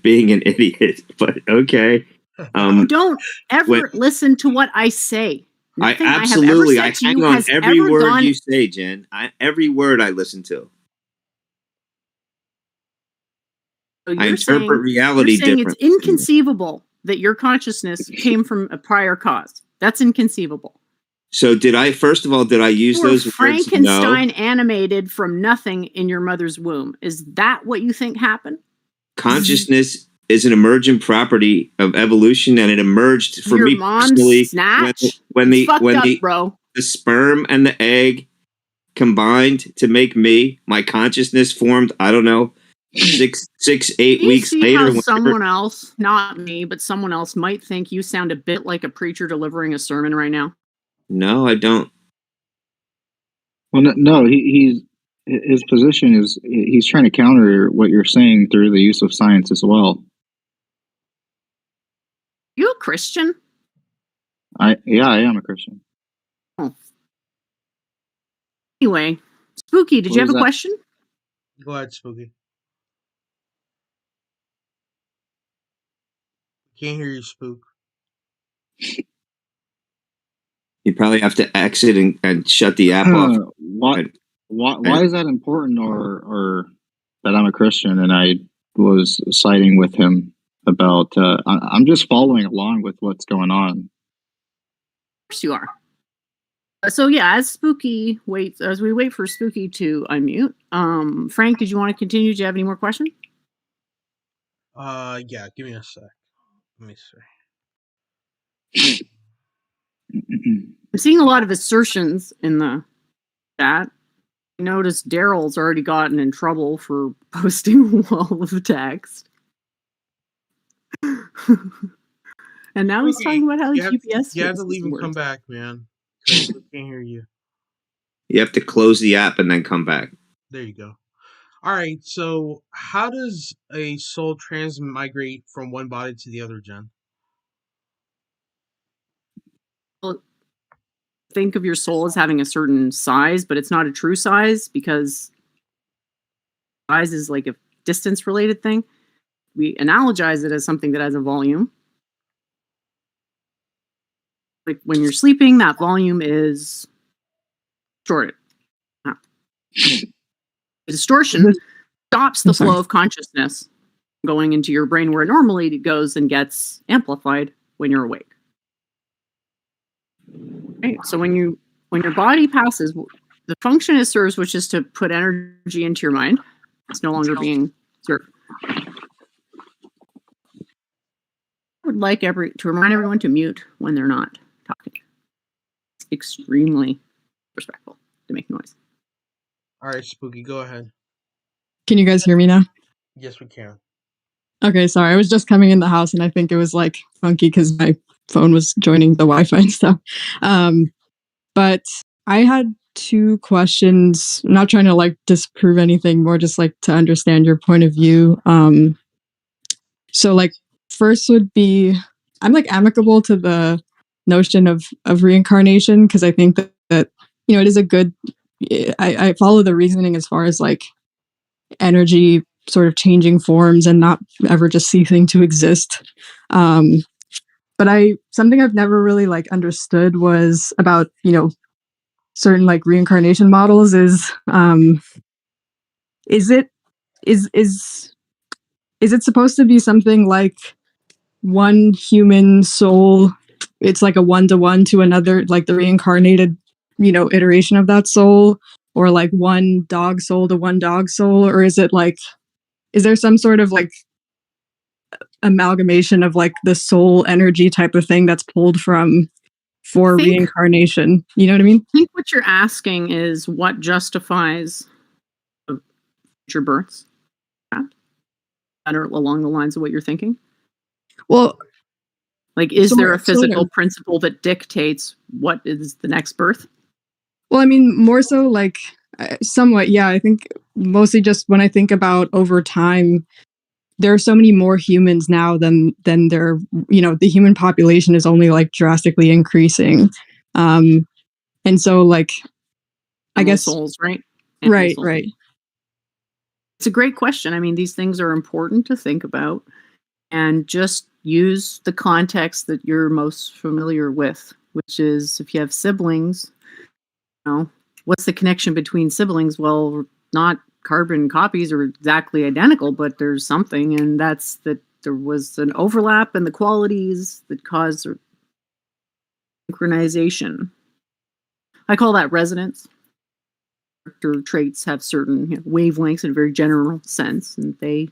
being an idiot, but okay. Don't ever listen to what I say. Nothing I hang on every word you say, Jen. Every word I listen to. So I interpret reality differently. It's inconceivable that your consciousness came from a prior cause. That's inconceivable. So did I use those words? Frankenstein animated from nothing in your mother's womb. Is that what you think happened? Consciousness is an emergent property of evolution, and it emerged for your me personally when the sperm and the egg combined to make me. My consciousness formed. I don't know. 8 weeks later, how someone else, not me, but someone else might think you sound a bit like a preacher delivering a sermon right now. No, I don't. Well, no, his position is he's trying to counter what you're saying through the use of science as well. You a Christian? I am a Christian. Oh. Anyway, Spooky, did you have a question? Go ahead, Spooky. Can't hear you, Spook. You probably have to exit and shut the app off. Why is that important, or that I'm a Christian and I was siding with him about? I'm just following along with what's going on. Of course you are. So yeah, as we wait for Spooky to unmute, Frank, did you want to continue? Do you have any more questions? Yeah, give me a sec. Let me see. I'm seeing a lot of assertions in the chat. I noticed Daryl's already gotten in trouble for posting a wall of text. And now he's talking about how GPS. You have to leave and come back, man. I can't hear you. You have to close the app and then come back. There you go. All right. So, how does a soul transmigrate from one body to the other, Jen? Well, think of your soul as having a certain size, but it's not a true size because size is like a distance-related thing. we analogize it as something that has a volume. Like when you're sleeping, that volume is distorted. The distortion stops the flow of consciousness going into your brain where normally it goes and gets amplified when you're awake. Right. So when your body passes, the function it serves, which is to put energy into your mind, it's no longer being served. I would like to remind everyone to mute when they're not talking. It's extremely respectful to make noise. All right, Spooky, go ahead. Can you guys hear me now? Yes, we can. Okay, sorry. I was just coming in the house and I think it was like funky because my phone was joining the Wi-Fi and stuff. But I had two questions. I'm not trying to like disprove anything, more just like to understand your point of view. So like first would be, I'm like amicable to the notion of reincarnation because I think that you know it is a good. I follow the reasoning as far as like energy sort of changing forms and not ever just ceasing to exist. But something I've never really like understood was about, you know, certain like reincarnation models is it is it supposed to be something like one human soul, it's like a one-to-one to another, like the reincarnated, you know, iteration of that soul, or like one dog soul to one dog soul, or is it like, is there some sort of like amalgamation of like the soul energy type of thing that's pulled from for reincarnation? You know what I mean? I think what you're asking is what justifies future births. That are along the lines of what you're thinking. Well, like, is there a physical principle that dictates what is the next birth? Well, I mean, more so like somewhat, yeah. I think mostly just when I think about over time, there are so many more humans now than there, you know, the human population is only like drastically increasing. And so like, I guess souls, right? Right, right. It's a great question. I mean, these things are important to think about and just use the context that you're most familiar with, which is if you have siblings, you know, what's the connection between siblings? Well, not carbon copies are exactly identical, but there's something, and that's that there was an overlap in the qualities that caused synchronization. I call that resonance. Character traits have certain, you know, wavelengths in a very general sense, and they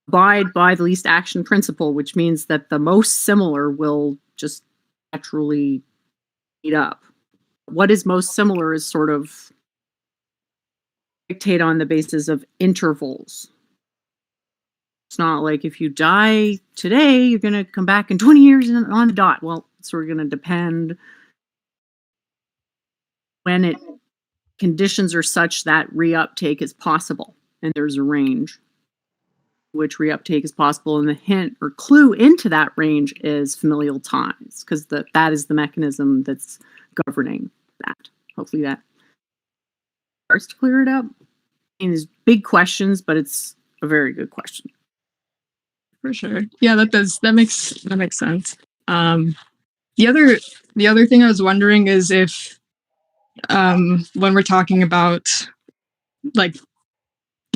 abide by the least action principle, which means that the most similar will just naturally meet up. What is most similar is sort of dictate on the basis of intervals. It's not like if you die today, you're going to come back in 20 years on the dot. Well, it's sort of going to depend when conditions are such that reuptake is possible, and there's a range which reuptake is possible, and the hint or clue into that range is familial ties, because that is the mechanism that's governing that. Hopefully that starts to clear it up. And there's big questions, but it's a very good question. For sure. Yeah, that makes sense. The other thing I was wondering is if when we're talking about like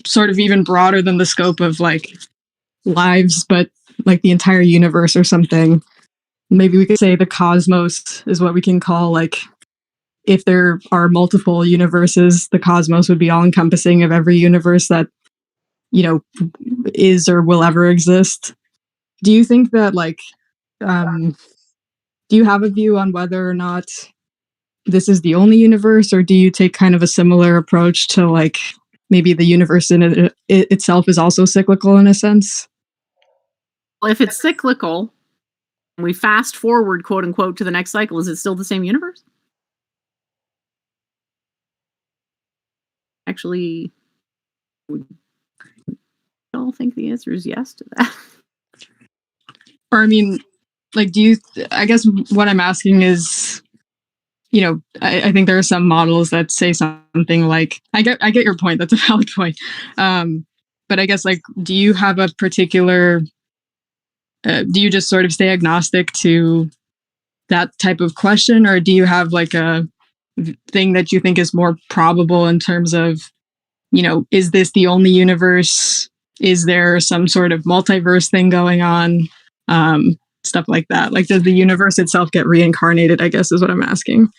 sort of even broader than the scope of like lives, but like the entire universe or something, maybe we could say the cosmos is what we can call, like, if there are multiple universes, the cosmos would be all encompassing of every universe that, you know, is or will ever exist. Do you think that like do you have a view on whether or not this is the only universe, or do you take kind of a similar approach to like maybe the universe in it itself is also cyclical in a sense? Well, if it's cyclical, and we fast forward, quote unquote, to the next cycle, is it still the same universe? Actually, I don't think the answer is yes to that. Or I mean, like, I guess what I'm asking is, you know, I think there are some models that say something like, I get your point. That's a valid point. but I guess like, do you have a particular? Do you just sort of stay agnostic to that type of question, or do you have like a thing that you think is more probable in terms of, is this the only universe? Is there some sort of multiverse thing going on? Stuff like that. Like, does the universe itself get reincarnated? I guess is what I'm asking.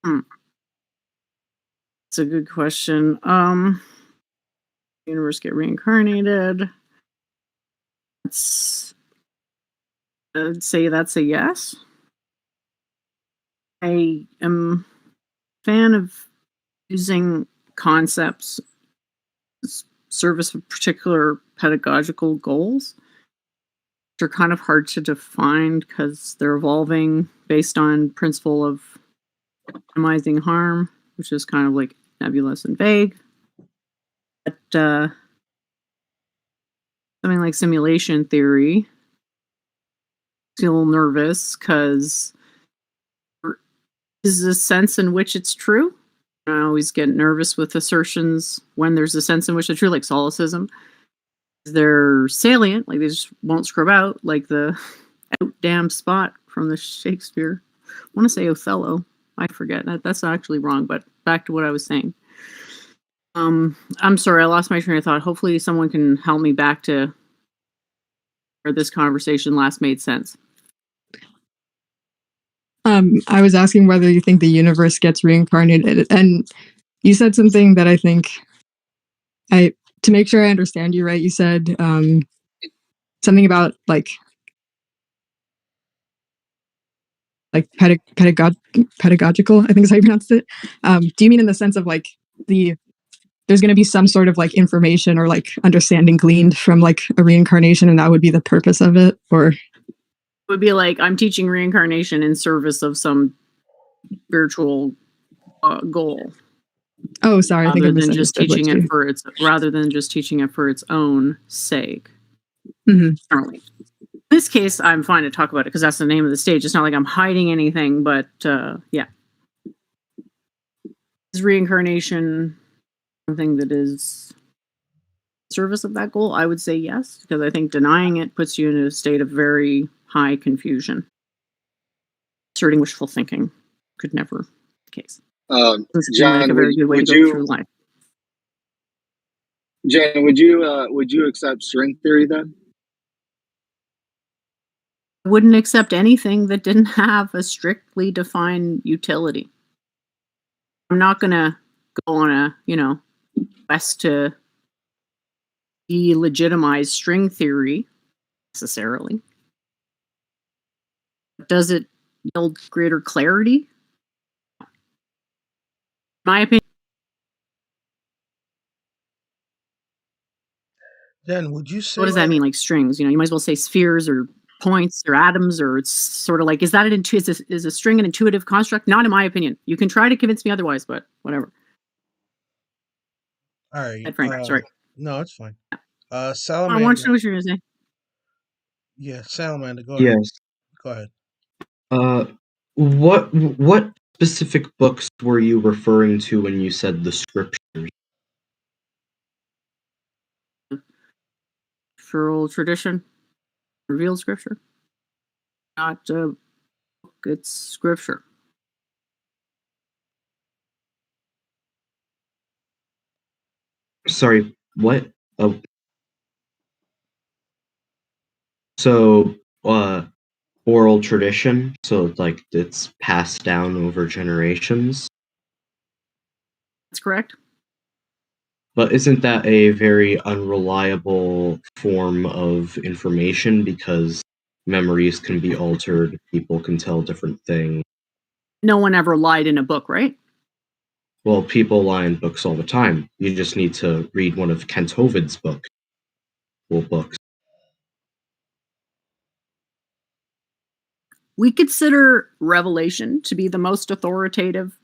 That's a good question. Universe get reincarnated. I'd say that's a yes. I am a fan of using concepts service of particular pedagogical goals, which are kind of hard to define because they're evolving based on principle of minimizing harm, which is kind of like nebulous and vague. But something like simulation theory, I feel a little nervous because there is a sense in which it's true. I always get nervous with assertions when there's a sense in which it's true, like solipsism. They're salient, like they just won't scrub out, like the out damn spot from the Shakespeare. I want to say Othello. I forget. That's actually wrong, but back to what I was saying. I'm sorry, I lost my train of thought. Hopefully someone can help me back to where this conversation last made sense. I was asking whether you think the universe gets reincarnated, and you said something that I think to make sure I understand you right, you said something about like pedagogical, I think is how you pronounced it. Do you mean in the sense of like there's going to be some sort of like information or like understanding gleaned from like a reincarnation, and that would be the purpose of it? Or it would be like, I'm teaching reincarnation in service of some spiritual goal. Oh, sorry, I think I rather than just misunderstood teaching it for its own sake. Mm-hmm. In this case, I'm fine to talk about it because that's the name of the stage. It's not like I'm hiding anything, but yeah. Is reincarnation something that is service of that goal? I would say yes, because I think denying it puts you in a state of very high confusion. Asserting wishful thinking could never be the case. John, like a very good way to go through life. Jen, would you accept string theory then? I wouldn't accept anything that didn't have a strictly defined utility. I'm not gonna go on a quest to delegitimize string theory necessarily. Does it build greater clarity? In my opinion. Then would you say What does that mean? Like strings? You might as well say spheres or points or atoms, or it's sort of like, is that is a string an intuitive construct? Not in my opinion. You can try to convince me otherwise, but whatever. All right. Frank, sorry. No, it's fine. I Salamander. want to know what you're gonna say. Yeah, Salamander. Go ahead. Yes. Go ahead. What specific books were you referring to when you said the scriptures? Oral tradition, revealed scripture, not book. It's scripture. Sorry, what? Oh. So, oral tradition, so like it's passed down over generations. That's correct. But isn't that a very unreliable form of information because memories can be altered, people can tell different things? No one ever lied in a book, right? Well, people lie in books all the time. You just need to read one of Kent Hovid's books. We consider revelation to be the most authoritative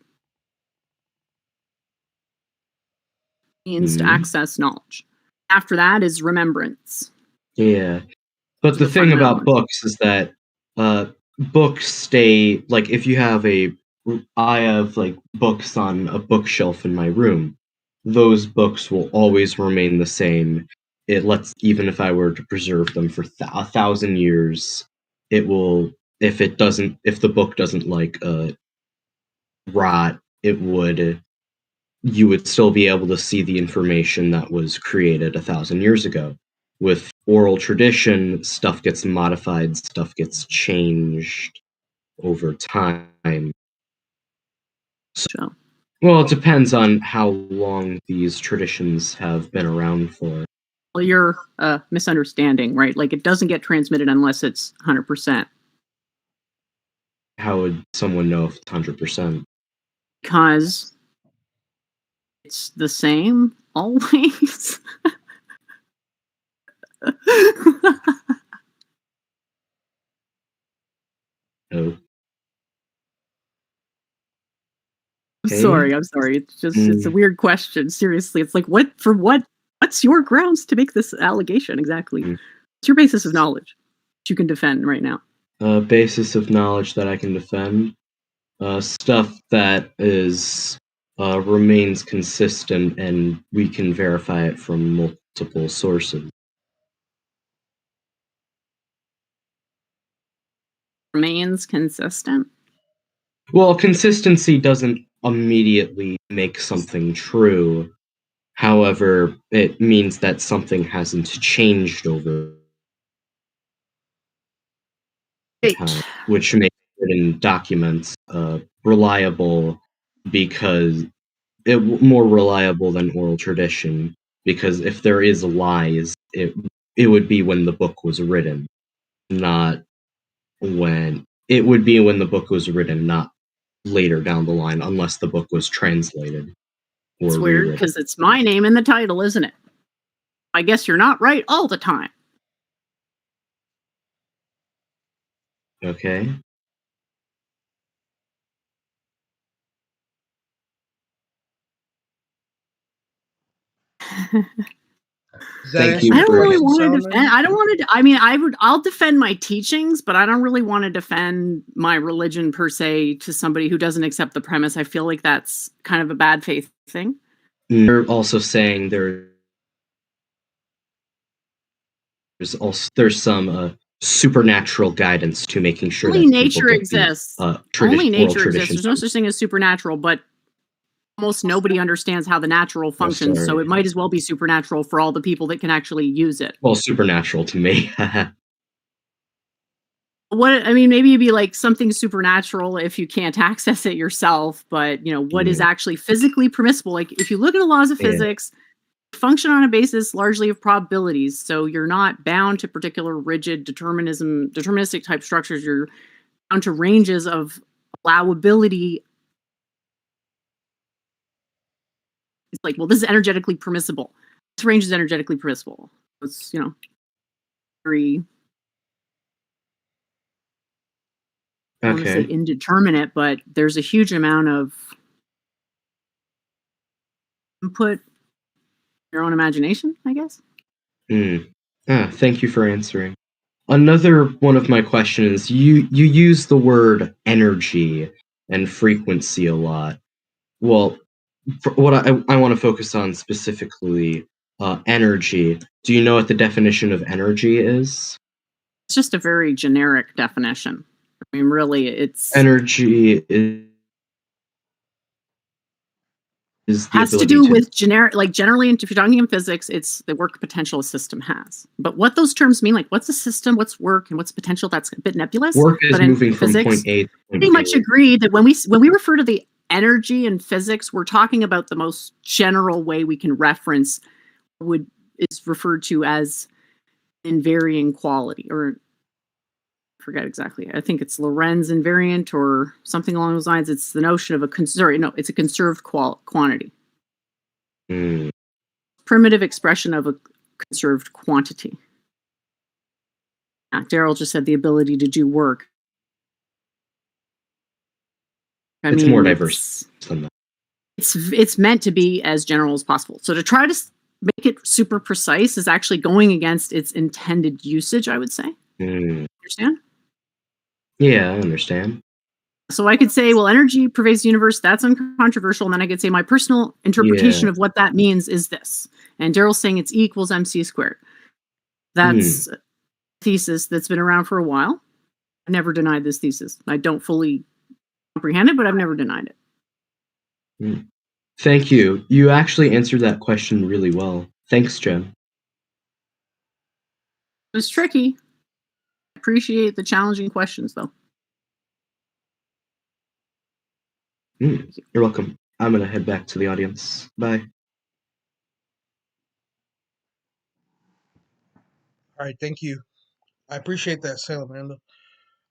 means to access knowledge. After that is remembrance. Yeah. But the thing about books is that books stay, like if you have I have like books on a bookshelf in my room. those books will always remain the same. Even if I were to preserve them for 1,000 years, it will. If the book doesn't rot, you would still be able to see the information that was created 1,000 years ago. With oral tradition, stuff gets modified, stuff gets changed over time. So, Well, it depends on how long these traditions have been around for. well, you're misunderstanding, right? Like, it doesn't get transmitted unless it's 100%. How would someone know if it's 100%? Because it's the same always. Oh. I'm sorry. It's a weird question. Seriously, it's like, what's your grounds to make this allegation exactly? What's your basis of knowledge that you can defend right now? Basis of knowledge that I can defend? Stuff that remains consistent and we can verify it from multiple sources. Remains consistent? Well, consistency doesn't immediately make something true. However, it means that something hasn't changed over time, which makes written documents reliable because more reliable than oral tradition. Because if there is lies, it would be when the book was written, not when the book was written, not later down the line, unless the book was translated. It's weird because it's my name in the title, isn't it? I guess you're not right all the time. Okay. Thank you. I don't really want to defend. I don't want to. I mean, I'll defend my teachings, but I don't really want to defend my religion per se to somebody who doesn't accept the premise. I feel like that's kind of a bad faith thing. You're also saying there's some supernatural guidance to making sure only that nature exists. Only nature exists. There's no such thing as supernatural, but almost nobody understands how the natural functions, so it might as well be supernatural for all the people that can actually use it. Well, supernatural to me. Maybe it'd be like something supernatural if you can't access it yourself, but what is actually physically permissible? Like if you look at the laws of physics, function on a basis largely of probabilities, so you're not bound to particular rigid deterministic type structures. You're bound to ranges of allowability. It's like, well, this is energetically permissible. This range is energetically permissible. It's, very, I don't want to say indeterminate, but there's a huge amount of input, your own imagination, I guess. Thank you for answering. Another one of my questions, you use the word energy and frequency a lot. Well, what I want to focus on specifically, energy. Do you know what the definition of energy is? It's just a very generic definition. I mean, really, it's... Energy has to do with generally, if you're talking in physics, it's the work potential a system has. But what those terms mean, like what's a system, what's work, and what's potential, that's a bit nebulous. Work is but moving from point A to point pretty much agree that when we refer to the energy in physics, we're talking about the most general way we can reference is referred to as invariant quality, or I forget exactly. I think it's Lorentz invariant or something along those lines. It's the notion of it's a conserved quantity. Primitive expression of a conserved quantity. Daryl just said the ability to do work. It's more diverse than that. It's meant to be as general as possible. So to try to make it super precise is actually going against its intended usage, I would say. Understand? Yeah, I understand. So I could say, well, energy pervades the universe. That's uncontroversial. And then I could say my personal interpretation of what that means is this. And Daryl's saying it's E equals MC squared. That's a thesis that's been around for a while. I've never denied this thesis. I don't fully comprehend it, but I've never denied it. Thank you. You actually answered that question really well. Thanks, Jen. It was tricky. I appreciate the challenging questions, though. You're welcome. I'm going to head back to the audience. Bye. All right, thank you. I appreciate that, Salamanda.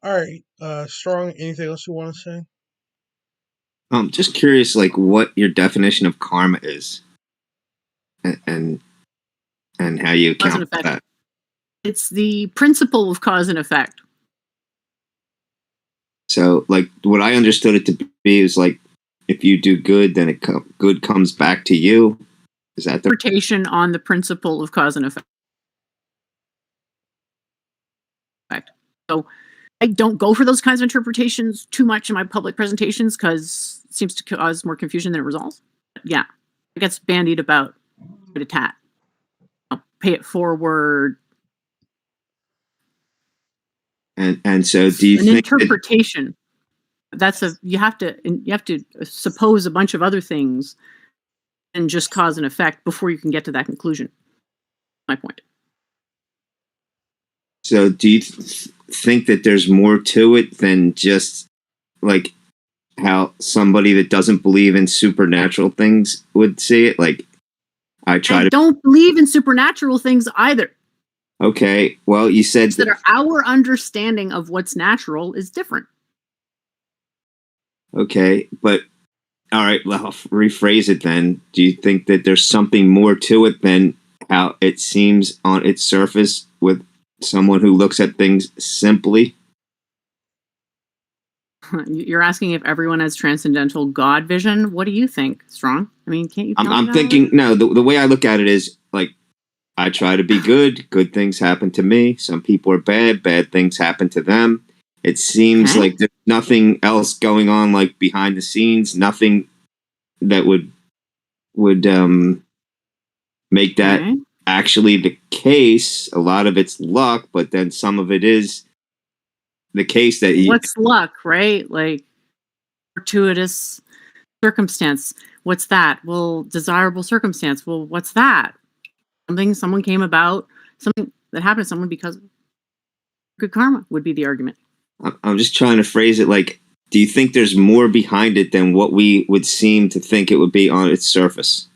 All right, Strong, anything else you want to say? Just curious, like what your definition of karma is, and how you account for that. It's the principle of cause and effect. So, like, what I understood it to be is like, if you do good, then good comes back to you. Is that the interpretation on the principle of cause and effect? So I don't go for those kinds of interpretations too much in my public presentations because it seems to cause more confusion than it resolves. Yeah, it gets bandied about a tat. Pay it forward. And so, do you think interpretation? That's you have to suppose a bunch of other things and just cause and effect before you can get to that conclusion. My point. So, do you think that there's more to it than just like how somebody that doesn't believe in supernatural things would see it? Like, I don't believe in supernatural things either. Okay, well, you said that our understanding of what's natural is different. Okay, but all right, well, I'll rephrase it then. Do you think that there's something more to it than how it seems on its surface with someone who looks at things simply? You're asking if everyone has transcendental God vision. What do you think, Strong? I mean, can't you? I'm thinking, no, the way I look at it is like, I try to be good. Good things happen to me. Some people are bad. Bad things happen to them. It seems like there's nothing else going on, like behind the scenes. Nothing that would make that actually the case. A lot of it's luck, but then some of it is the case that what's luck, right? Like fortuitous circumstance. What's that? Well, desirable circumstance. Well, what's that? Someone came about, something that happened to someone because of good karma would be the argument. I'm just trying to phrase it like, do you think there's more behind it than what we would seem to think it would be on its surface?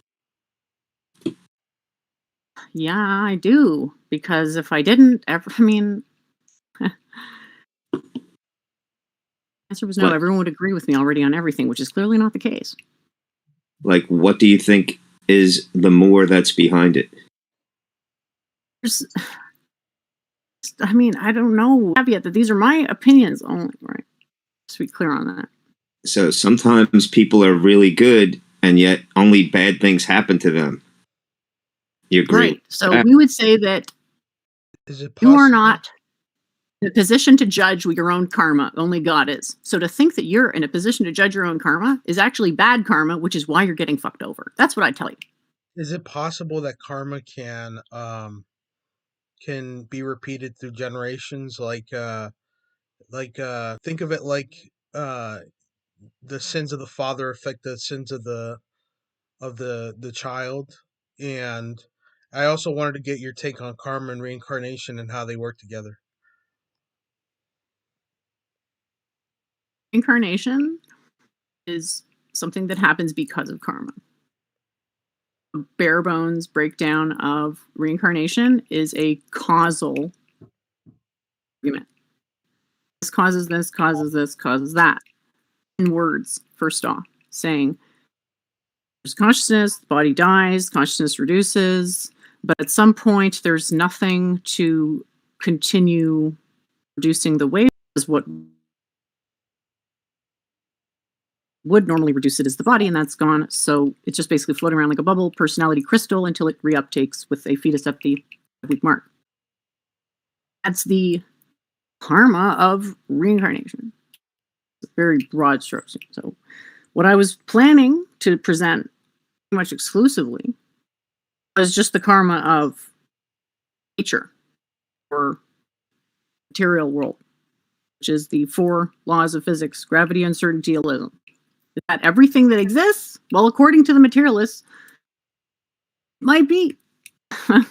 Yeah, I do. Because if I didn't ever, I mean, the answer was no. What? Everyone would agree with me already on everything, which is clearly not the case. Like, what do you think is the more that's behind it? I mean, I don't know. Caveat that these are my opinions only, right? Just to be clear on that. So sometimes people are really good, and yet only bad things happen to them. You agree? Right. So we would say that you are not in a position to judge your own karma. Only God is. So to think that you're in a position to judge your own karma is actually bad karma, which is why you're getting fucked over. That's what I tell you. Is it possible that karma can be repeated through generations? Think of it like the sins of the father affect the sins of the child. And I also wanted to get your take on karma and reincarnation and how they work together. Incarnation is something that happens because of karma. A bare bones breakdown of reincarnation is a causal argument. This causes this, causes this, causes that. In words, first off, saying there's consciousness, the body dies, consciousness reduces, but at some point there's nothing to continue reducing the weight, as what would normally reduce it is the body, and that's gone. So it's just basically floating around like a bubble, personality crystal, until it reuptakes with a fetus at the week mark. That's the karma of reincarnation. very broad strokes. So what I was planning to present pretty much exclusively was just the karma of nature or material world, which is the 4 laws of physics: gravity, uncertainty, realism. Is that everything that exists? Well, according to the materialists, might be. I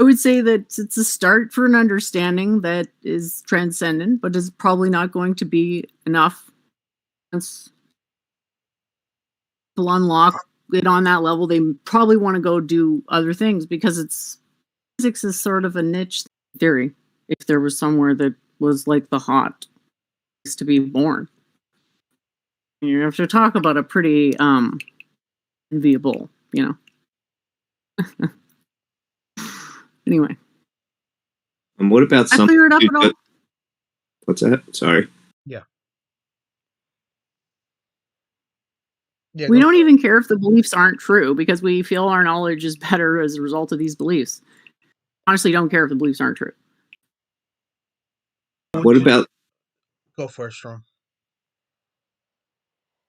would say that it's a start for an understanding that is transcendent, but is probably not going to be enough. Once people unlock it on that level, they probably want to go do other things, because physics is sort of a niche theory. If there was somewhere that was like the hot place to be born, you have to talk about a pretty enviable, Anyway, And what about I some? clear it up at all? What's that? Sorry. Yeah. Yeah. We Go don't for it. even care if the beliefs aren't true, because we feel our knowledge is better as a result of these beliefs. Honestly, don't care if the beliefs aren't true. What about? Go for it, Strong.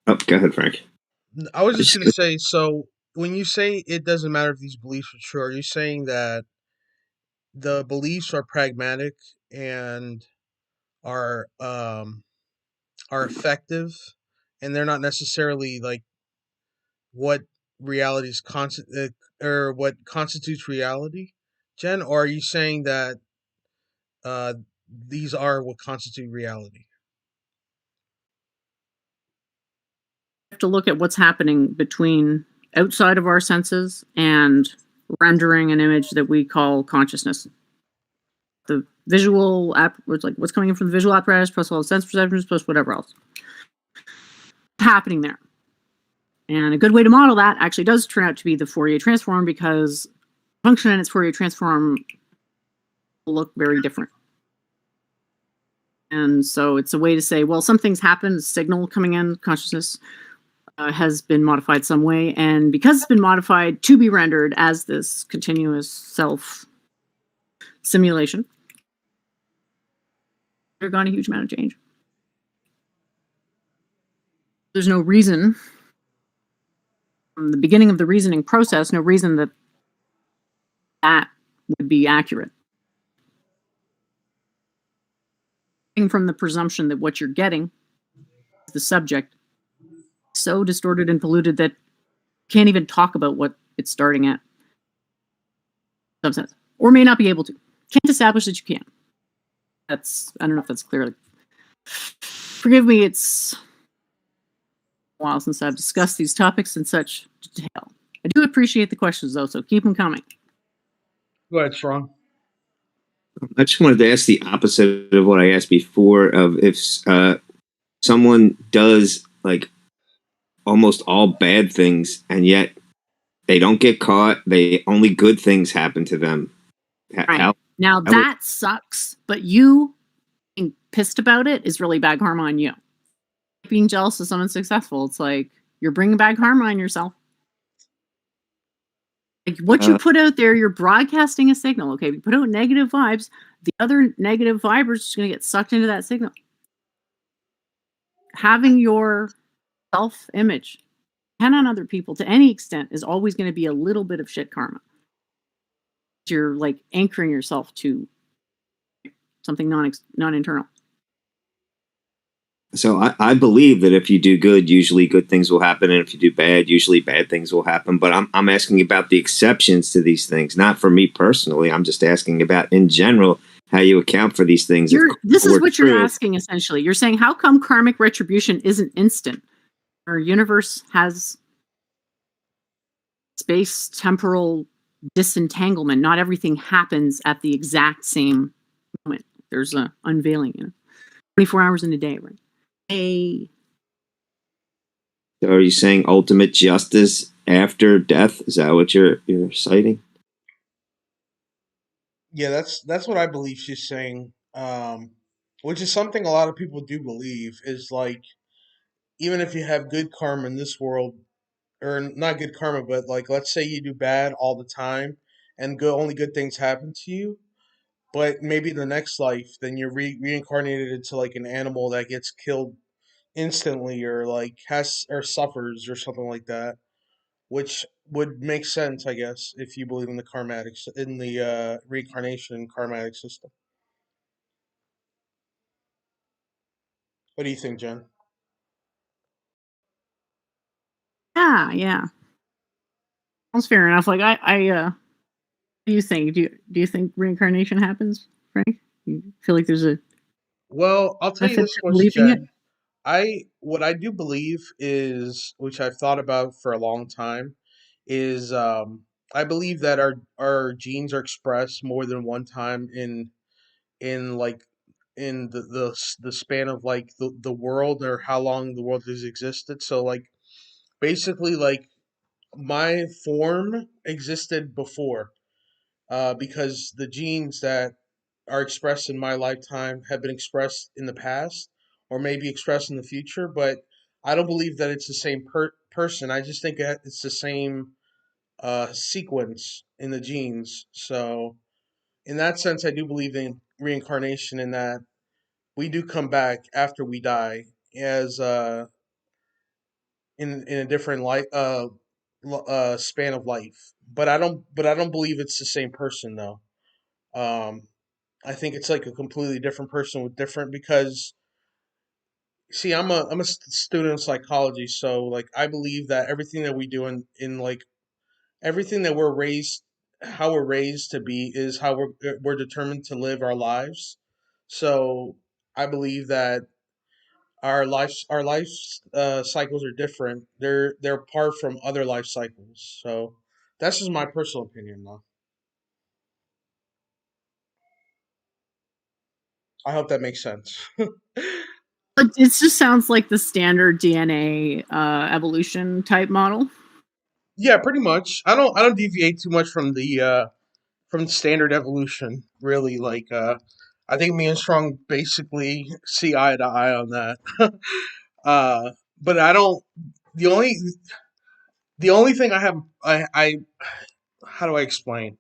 Oh, go ahead, Frank. I was just going to say, so when you say it doesn't matter if these beliefs are true, are you saying that the beliefs are pragmatic and are effective, and they're not necessarily like what realities or what constitutes reality, Jen? Or are you saying that uh, these are what constitute reality? We have to look at what's happening between outside of our senses and rendering an image that we call consciousness. The visual what's coming in from the visual apparatus plus all the sense perceptions plus whatever else happening there. And a good way to model that actually does turn out to be the Fourier transform, because function and its Fourier transform will look very different. And so it's a way to say, well, something's happened, a signal coming in, consciousness has been modified some way, and because it's been modified to be rendered as this continuous self simulation, there's gone a huge amount of change. There's no reason, from the beginning of the reasoning process, no reason that that would be accurate. From the presumption that what you're getting, the subject, so distorted and polluted that you can't even talk about what it's starting at, in some sense, or may not be able to. Can't establish that you can. I don't know if that's clear. Forgive me, it's a while since I've discussed these topics in such detail. I do appreciate the questions, though, so keep them coming. Go ahead, Strong. I just wanted to ask the opposite of what I asked before. Of if someone does like almost all bad things, and yet they don't get caught. They only good things happen to them. Right. Now that sucks, but you being pissed about it is really bad karma on you. Being jealous of someone successful, it's like you're bringing bad karma on yourself. Like what you put out there, you're broadcasting a signal. Okay, if you put out negative vibes, the other negative vibers are just going to get sucked into that signal. Having your self-image depend on other people to any extent is always going to be a little bit of shit karma. You're like anchoring yourself to something non-internal. So I believe that if you do good, usually good things will happen, and if you do bad, usually bad things will happen. But I'm asking about the exceptions to these things, not for me personally. I'm just asking about in general how you account for these things. This is what you're asking essentially. You're saying, how come karmic retribution isn't instant? Our universe has space temporal disentanglement. Not everything happens at the exact same moment. There's an unveiling, 24 hours in a day, right? So are you saying ultimate justice after death? Is that what you're citing? Yeah, that's what I believe she's saying. Which is something a lot of people do believe, is like, even if you have good karma in this world, or not good karma, but like let's say you do bad all the time and only good things happen to you, but maybe the next life, then you're reincarnated into like an animal that gets killed instantly, or like has or suffers or something like that, which would make sense, I guess, if you believe in the reincarnation and karmatic system. What do you think, Jen? Yeah, yeah. Sounds fair enough. Like what do you think? Do you think reincarnation happens, Frank? You feel like there's a Well, I'll tell you method this to much, believing it? Jen. What I do believe is, which I've thought about for a long time, is I believe that our genes are expressed more than one time in like in the span of like the world, or how long the world has existed. So like basically like my form existed before, because the genes that are expressed in my lifetime have been expressed in the past, or maybe expressed in the future, but I don't believe that it's the same person. I just think that it's the same sequence in the genes. So, in that sense, I do believe in reincarnation, in that we do come back after we die as in a different life span of life. But I don't believe it's the same person though. Um, I think it's like a completely different person with different, because see, I'm a student of psychology, so like I believe that everything that we do in like everything that how we're raised to be is how we're determined to live our lives. So I believe that our life cycles are different. They're apart from other life cycles. So that's just my personal opinion, though. I hope that makes sense. It just sounds like the standard DNA evolution type model. Yeah, pretty much. I don't deviate too much from standard evolution, really. Like I think me and Strong basically see eye to eye on that. uh but I don't the only the only thing I have I how do I explain?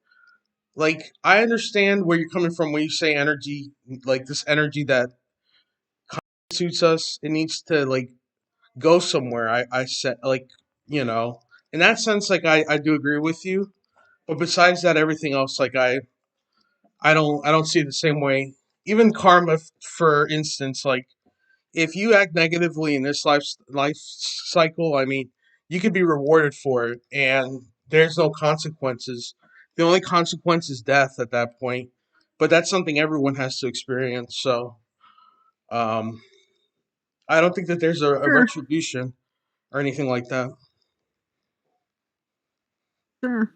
Like I understand where you're coming from when you say energy, like this energy that suits us, it needs to like go somewhere. I said, like, you know, in that sense, like I do agree with you. But besides that, everything else, like I don't see it the same way. Even karma, for instance, like if you act negatively in this life cycle, I mean, you could be rewarded for it, and there's no consequences. The only consequence is death at that point. But that's something everyone has to experience. So um, I don't think that there's a Sure, retribution or anything like that. sure.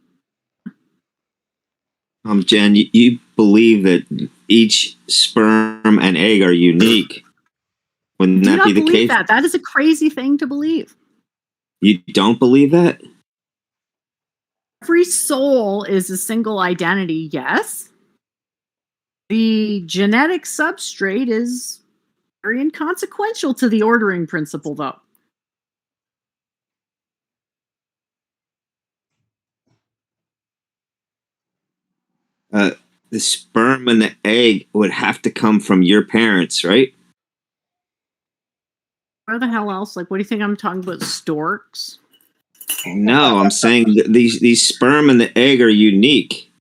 Jen, you believe that each sperm and egg are unique. Wouldn't Do that be not the believe case? that. That is a crazy thing to believe. You don't believe that? Every soul is a single identity, yes. The genetic substrate is very inconsequential to the ordering principle, though. Uh, the sperm and the egg would have to come from your parents, right? Where the hell else? Like, what do you think I'm talking about? Storks? No, I'm saying these sperm and the egg are unique,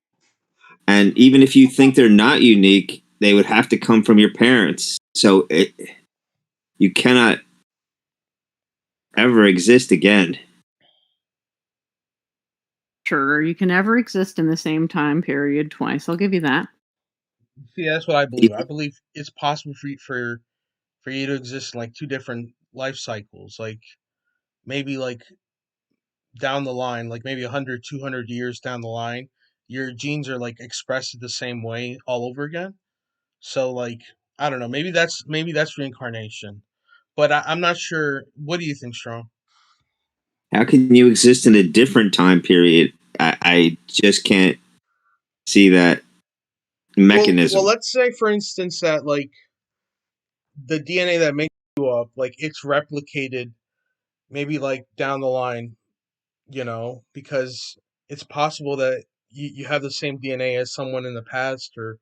and even if you think they're not unique, they would have to come from your parents. So you cannot ever exist again. Sure, you can never exist in the same time period twice. I'll give you that. See, that's what I believe. I believe it's possible for you to exist in like two different life cycles. Like maybe like down the line, like maybe 100, 200 years down the line, your genes are like expressed the same way all over again. So like I don't know, maybe that's reincarnation. But I'm not sure. What do you think, Strong? How can you exist in a different time period? I just can't see that Well, mechanism. let's say for instance that like the DNA that makes you up, like it's replicated maybe like down the line, because it's possible that you have the same DNA as someone in the past, or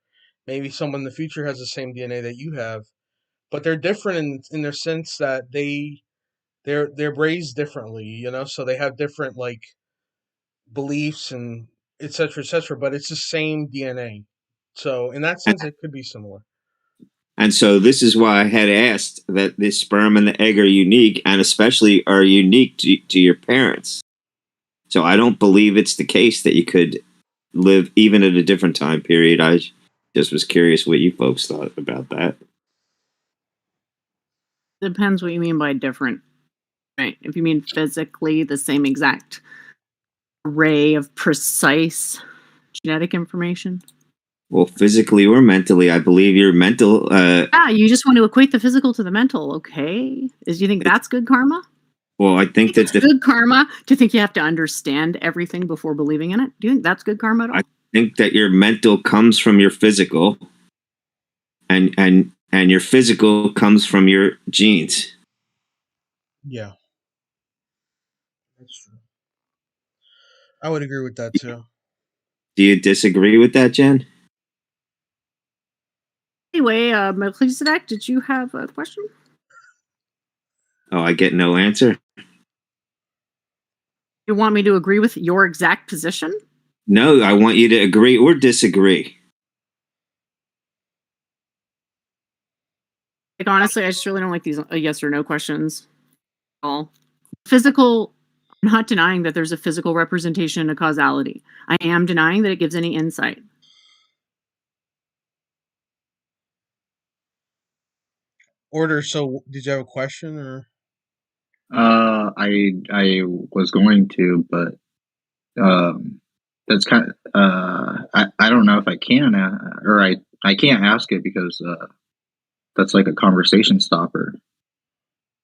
Maybe someone in the future has the same DNA that you have, but they're different in their sense that they're raised differently, so they have different like beliefs and etc. etc. But it's the same DNA, so in that sense, it could be similar. And so this is why I had asked that the sperm and the egg are unique, and especially are unique to your parents. So I don't believe it's the case that you could live even at a different time period. I just was curious what you folks thought about that. Depends what you mean by different. Right. If you mean physically the same exact array of precise genetic information. Well, physically or mentally, I believe your mental. Yeah, you just want to equate the physical to the mental. Okay. Do you think that's good karma? Well, I think It's good karma. Do you think you have to understand everything before believing in it? Do you think that's good karma at all? I think that your mental comes from your physical, and your physical comes from your genes. Yeah, that's true. I would agree with that too. Do you disagree with that, Jen? Anyway, Melchizedek, did you have a question? Oh, I get no answer. You want me to agree with your exact position? No, I want you to agree or disagree. Like, honestly, I just really don't like these yes or no questions at all. Physical, I'm not denying that there's a physical representation and causality. I am denying that it gives any insight. Order. So, did you have a question or? I was going to, but that's kind of I don't know if I can or I can't ask it because that's like a conversation stopper.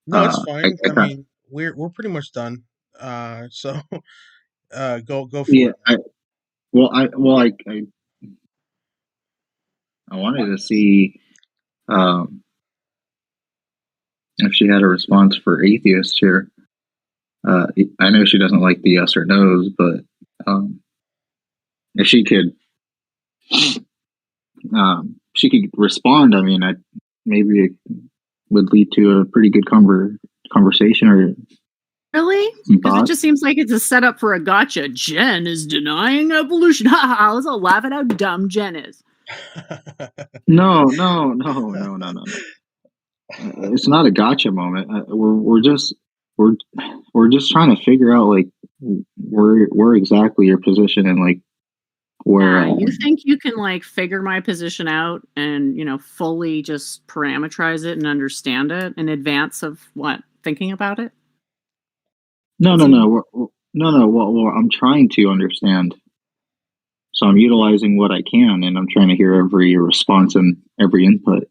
No, it's I, fine. I I kind mean, we're pretty much done. So go for yeah. it. I wanted to see um if she had a response for atheists here. I know she doesn't like the yes or no's, but if she could respond. I mean, maybe it would lead to a pretty good conversation or Really? some Because it thought. just seems like it's a setup for a gotcha. Jen is denying evolution. Ha ha! Let's all laugh at how dumb Jen is. No. It's not a gotcha moment. We're we're just trying to figure out like where exactly your position and like where. You think you can like figure my position out and fully just parameterize it and understand it in advance of what thinking about it? No. Well, I'm trying to understand. So I'm utilizing what I can, and I'm trying to hear every response and every input.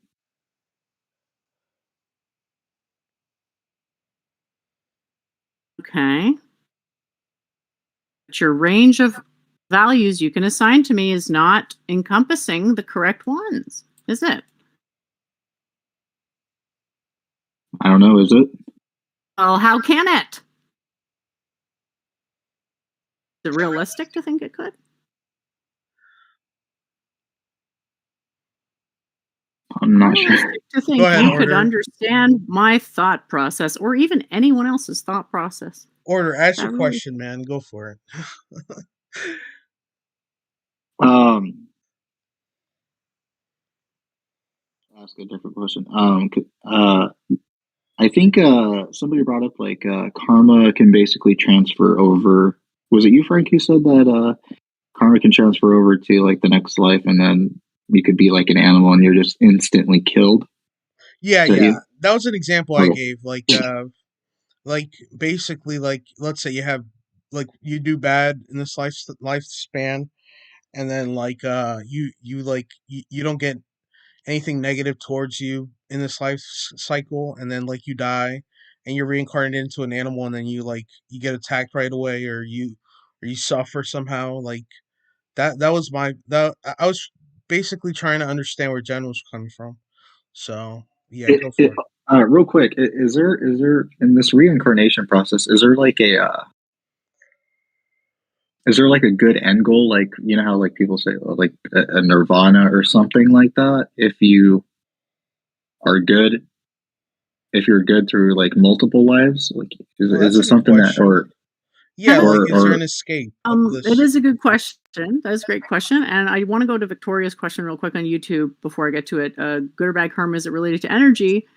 Okay. But your range of values you can assign to me is not encompassing the correct ones, is it? I don't know. Is it? Well, how can it? Is it realistic to think it could? I'm not sure. To think Go ahead, you could Order. understand my thought process or even anyone else's thought process. Order. Ask your That really- question, man. Go for it. Ask a different question. I think somebody brought up like karma can basically transfer over. Was it you, Frank, who said that karma can transfer over to like the next life, and then you could be like an animal and you're just instantly killed? Yeah, Is that yeah. you? That was an example I Okay. gave. Like basically, like let's say you have like you do bad in this lifespan, and then like you don't get anything negative towards you in this cycle, and then like you die and you're reincarnated into an animal, and then you get attacked right away, or you suffer somehow. Like that was I was basically trying to understand where Jen was coming from. So yeah, go for it. Real quick, is there in this reincarnation process? Is there like is there like a good end goal? Like, you know how like people say like a nirvana or something like that? If you are good, if you're good through like multiple lives, like Well, is that's it a good something that question. Yeah, like, is there or an escape of It this? is a good question. That's a great question. And I want to go to Victoria's question real quick on YouTube before I get to it. Good or bad karma, is it related to energy?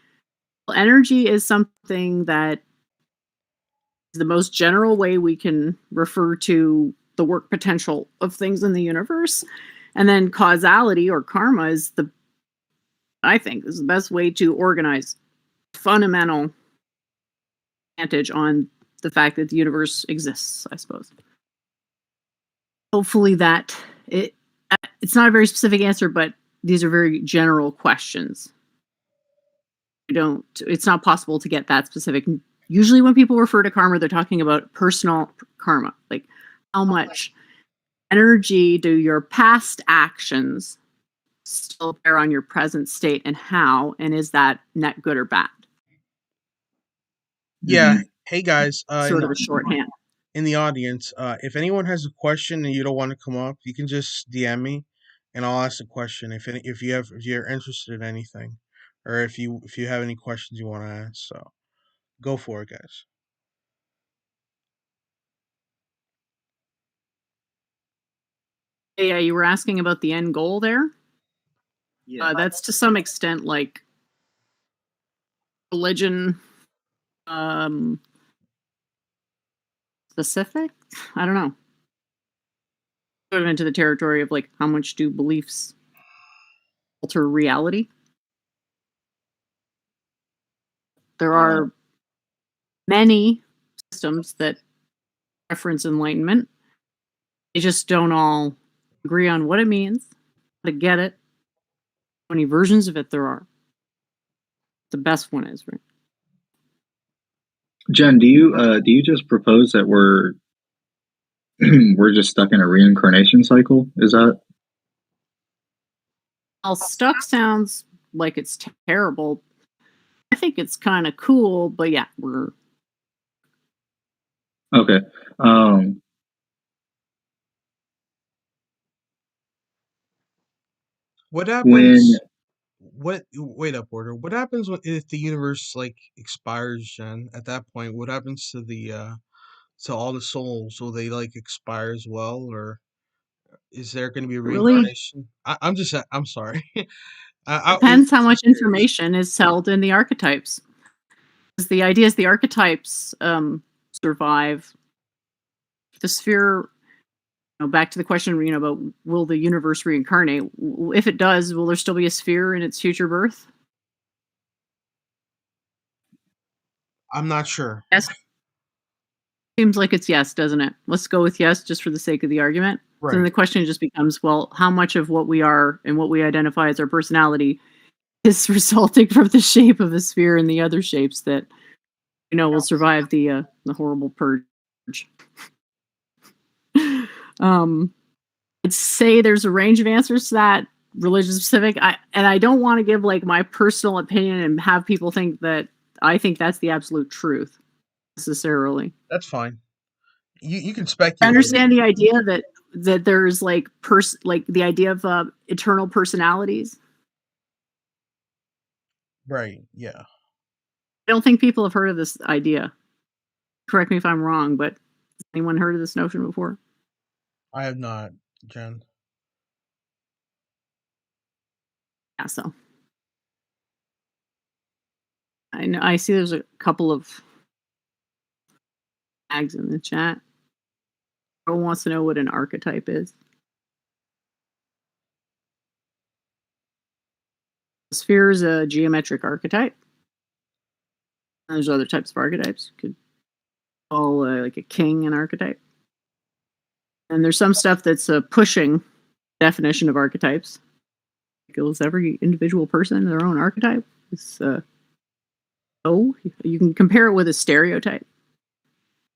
Well, energy is something that is the most general way we can refer to the work potential of things in the universe. And then causality or karma is I think, is the best way to organize fundamental advantage on the fact that the universe exists, I suppose. Hopefully it's not a very specific answer, but these are very general questions. It's not possible to get that specific. Usually when people refer to karma, they're talking about personal karma, like how much energy do your past actions still bear on your present state, and how, and is that net good or bad? Yeah. Mhm. Hey guys, Sort of a shorthand. in the audience, if anyone has a question and you don't want to come up, you can just DM me, and I'll ask a question if you're interested in anything, or if you have any questions you want to ask. So go for it, guys. Yeah, you were asking about the end goal there. Yeah. That's to some extent like religion specific. I don't know. Sort of into the territory of like how much do beliefs alter reality? There are many systems that reference enlightenment. They just don't all agree on what it means, how to get it, how many versions of it there are. The best one is, right? Jen, do you just propose that we're we're just stuck in a reincarnation cycle? Is that Well, stuck sounds like it's terrible. I think it's kind of cool, but yeah, we're okay? Um, What when happens? What Wait up, order. What happens if the universe like expires, Jen? At that point, what happens to the to all the souls? Will they like expire as well, or is there going to be a really reincarnation? I'm sorry. depends how I'm much curious. information is held in the archetypes. 'Cause the idea is the archetypes survive. The sphere, back to the question, about will the universe reincarnate? If it does, will there still be a sphere in its future birth? I'm not sure. Yes. Seems like it's yes, doesn't it? Let's go with yes, just for the sake of the argument. So then Right. the question just becomes, well, how much of what we are and what we identify as our personality is resulting from the shape of the sphere and the other shapes that will survive the horrible purge. um, I'd say there's a range of answers to that, religion specific. I don't want to give like my personal opinion and have people think that I think that's the absolute truth necessarily. That's fine. You can I speculate. understand the idea that there's like like the idea of eternal personalities. Right. Yeah. I don't think people have heard of this idea. Correct me if I'm wrong, but has anyone heard of this notion before? I have not, Jen. Yeah, so I know I see there's a couple of tags in the chat. Who wants to know what an archetype is? The sphere is a geometric archetype. And there's other types of archetypes. You could call like a king an archetype. And there's some stuff that's pushing definition of archetypes. Goes every individual person their own archetype. It's you can compare it with a stereotype,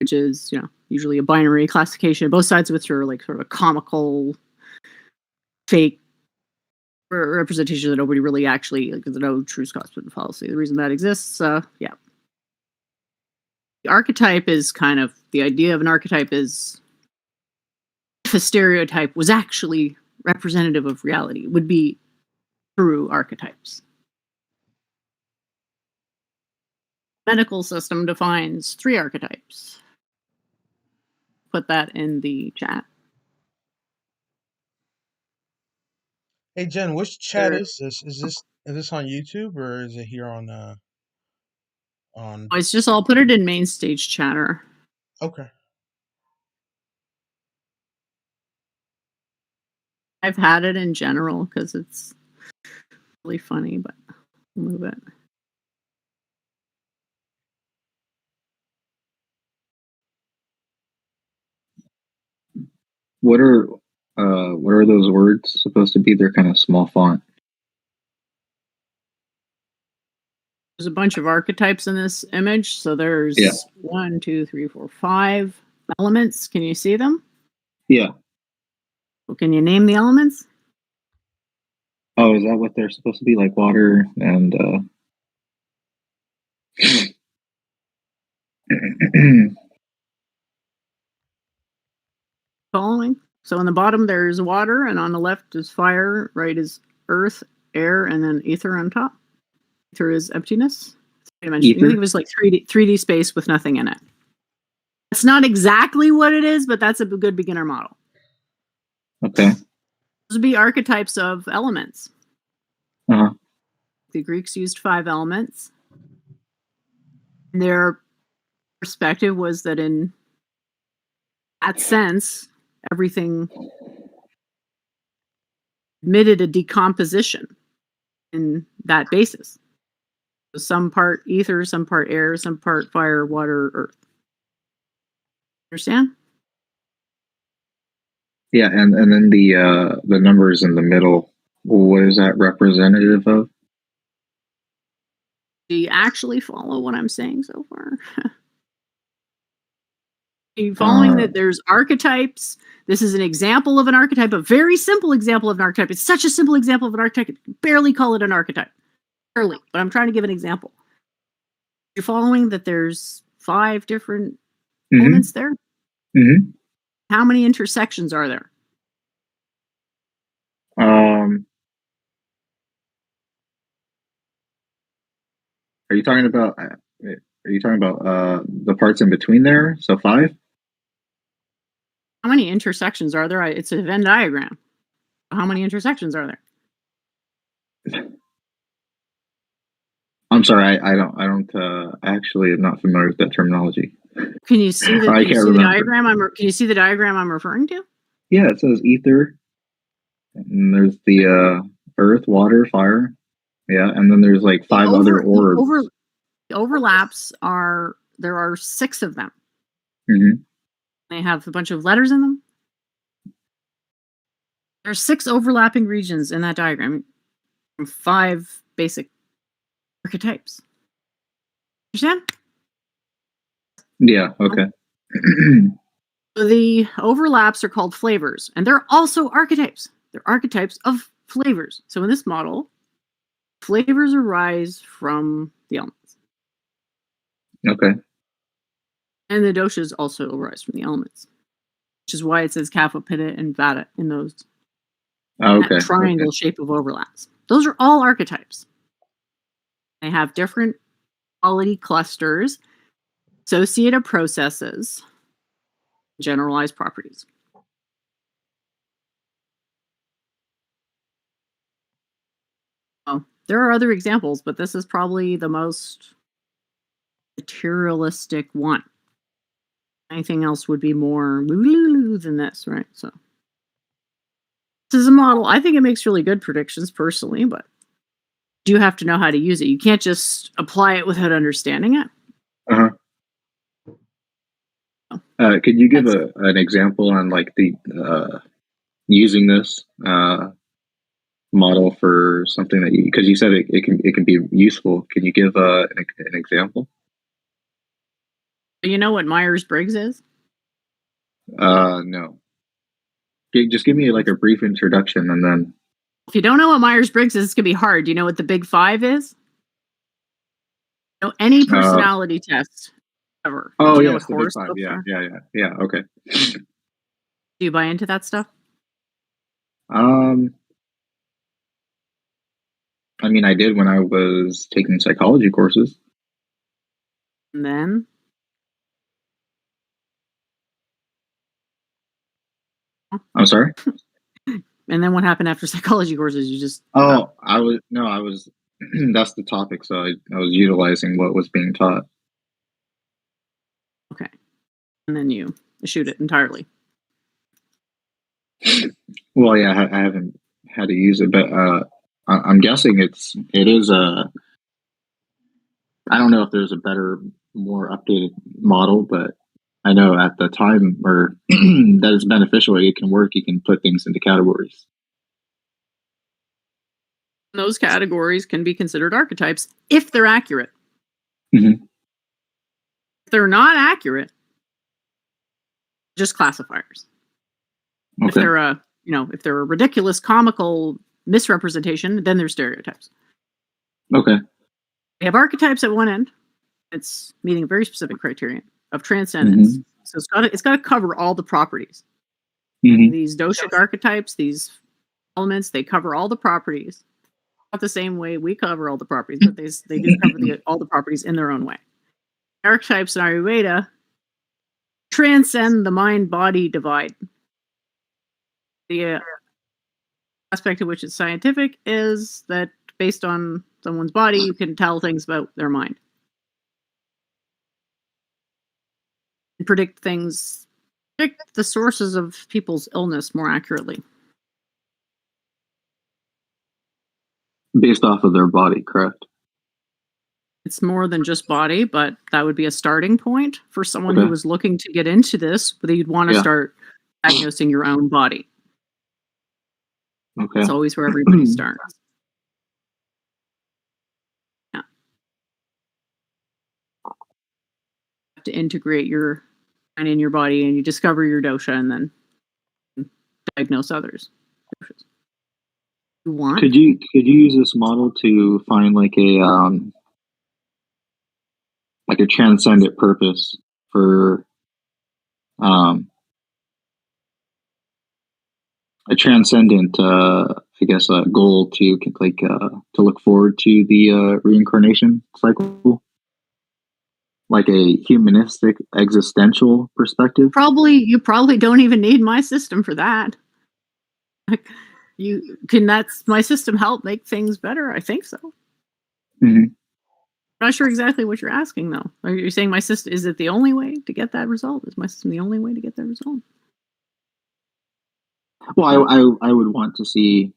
which is usually a binary classification. Both sides of which are like sort of a comical, fake representation that nobody really actually there's no true Scotsman policy. The reason that exists, yeah. The archetype is kind of the idea of an archetype is if a stereotype was actually representative of reality, would be true archetypes. Medical system defines 3 archetypes. Put that in the chat. Hey Jen, which chat is this? Is this on YouTube or is it here on on? It's just I'll put it in main stage chatter. Okay. I've had it in general because it's really funny, but I'll move it. What are those words supposed to be? They're kind of small font. There's a bunch of archetypes in this image. So there's 1, 2, 3, 4, 5 elements. Can you see them? Yeah. Well, can you name the elements? Oh, is that what they're supposed to be? Like water and Following. So on the bottom there's water, and on the left is fire, right is earth, air, and then ether on top. Ether is emptiness. You think it was like 3D space with nothing in it. That's not exactly what it is, but that's a good beginner model. Okay. Those would be archetypes of elements. Uh-huh. The Greeks used 5 elements. Their perspective was that in that sense, everything admitted a decomposition in that basis. So some part ether, some part air, some part fire, water, earth. Understand? Yeah, and then the numbers in the middle, what is that representative of? Do you actually follow what I'm saying so far? Are you following that there's archetypes? This is an example of an archetype, a very simple example of an archetype. It's such a simple example of an archetype, you can barely call it an archetype. Barely, but I'm trying to give an example. You're following that there's 5 different elements there? Mm-hmm. How many intersections are there? Are you talking about the parts in between there? So 5? How many intersections are there? It's a Venn diagram. How many intersections are there? I'm sorry, I don't actually am not familiar with that terminology. Can you see the diagram? Can you see the diagram I'm referring to? Yeah, it says ether, and there's the earth, water, fire. Yeah, and then there's like 5 other orbs. Overlaps there are 6 of them. Mm-hmm. They have a bunch of letters in them. There are 6 overlapping regions in that diagram from 5 basic archetypes. Understand? Yeah, okay. The overlaps are called flavors, and they're also archetypes. They're archetypes of flavors. So in this model, flavors arise from the elements. Okay. And the doshas also arise from the elements, which is why it says kapha, pitta, and vata in those that triangle shape of overlaps. Those are all archetypes. They have different quality clusters, associated processes, generalized properties. Well, there are other examples, but this is probably the most materialistic one. Anything else would be more than this, right? So this is a model. I think it makes really good predictions personally, but you have to know how to use it. You can't just apply it without understanding it. Uh-huh. Could you give an example on like the using this model for something that because you said it can be useful. Can you give an example? You know what Myers-Briggs is? No. Just give me like a brief introduction, and then. If you don't know what Myers-Briggs is, it's gonna be hard. Do you know what the Big 5 is? You know, any personality test ever. Oh yes, the Big 5. Yeah. Okay. Do you buy into that stuff? I mean, I did when I was taking psychology courses. And then I'm sorry. and then what happened after psychology courses? You just Oh, I was. That's the topic. So I was utilizing what was being taught. okay, and then you shoot it entirely. Well, yeah, I haven't had to use it, but I'm guessing it is a. I don't know if there's a better, more updated model, but I know at the time or that it's beneficial. It can work. You can put things into categories. Those categories can be considered archetypes if they're accurate. Mm-hmm. If they're not accurate, just classifiers. Okay. If they're if they're a ridiculous, comical misrepresentation, then they're stereotypes. Okay. We have archetypes at one end. It's meeting a very specific criterion of transcendence. Mm-hmm. So it's got to cover all the properties. Mm-hmm. These doshic archetypes, these elements, they cover all the properties. Not the same way we cover all the properties, but they do cover all the properties in their own way. Archetypes in Ayurveda transcend the mind-body divide. The aspect of which is scientific is that based on someone's body, you can tell things about their mind. And predict the sources of people's illness more accurately. Based off of their body, correct? It's more than just body, but that would be a starting point for someone Okay. who was looking to get into this, but you'd want to start diagnosing your own body. Okay. It's always where everybody starts. Yeah. You have to integrate your mind in your body, and you discover your dosha, and then diagnose others. You want? Could you use this model to find like a transcendent purpose for a transcendent I guess a goal to look forward to the reincarnation cycle, like a humanistic existential perspective? You probably don't even need my system for that. That's my system help make things better? I think so. Mm-hmm. I'm not sure exactly what you're asking though. Are you saying my system, is it the only way to get that result? Is my system the only way to get that result? Well, I would want to see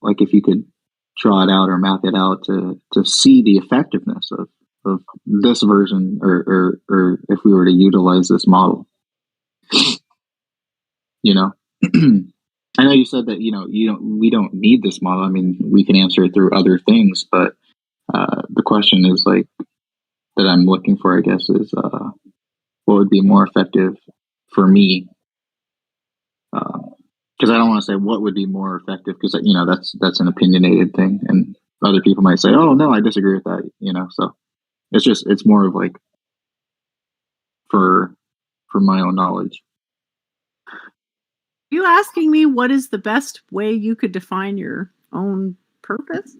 like if you could draw it out or map it out to see the effectiveness of this version or if we were to utilize this model. You know, I know you said that we don't need this model. I mean, we can answer it through other things, but the question is like that I'm looking for, I guess, is what would be more effective for me? Because I don't want to say what would be more effective, because that's an opinionated thing, and other people might say, "Oh no, I disagree with that." So it's more of like for my own knowledge. Are you asking me what is the best way you could define your own purpose?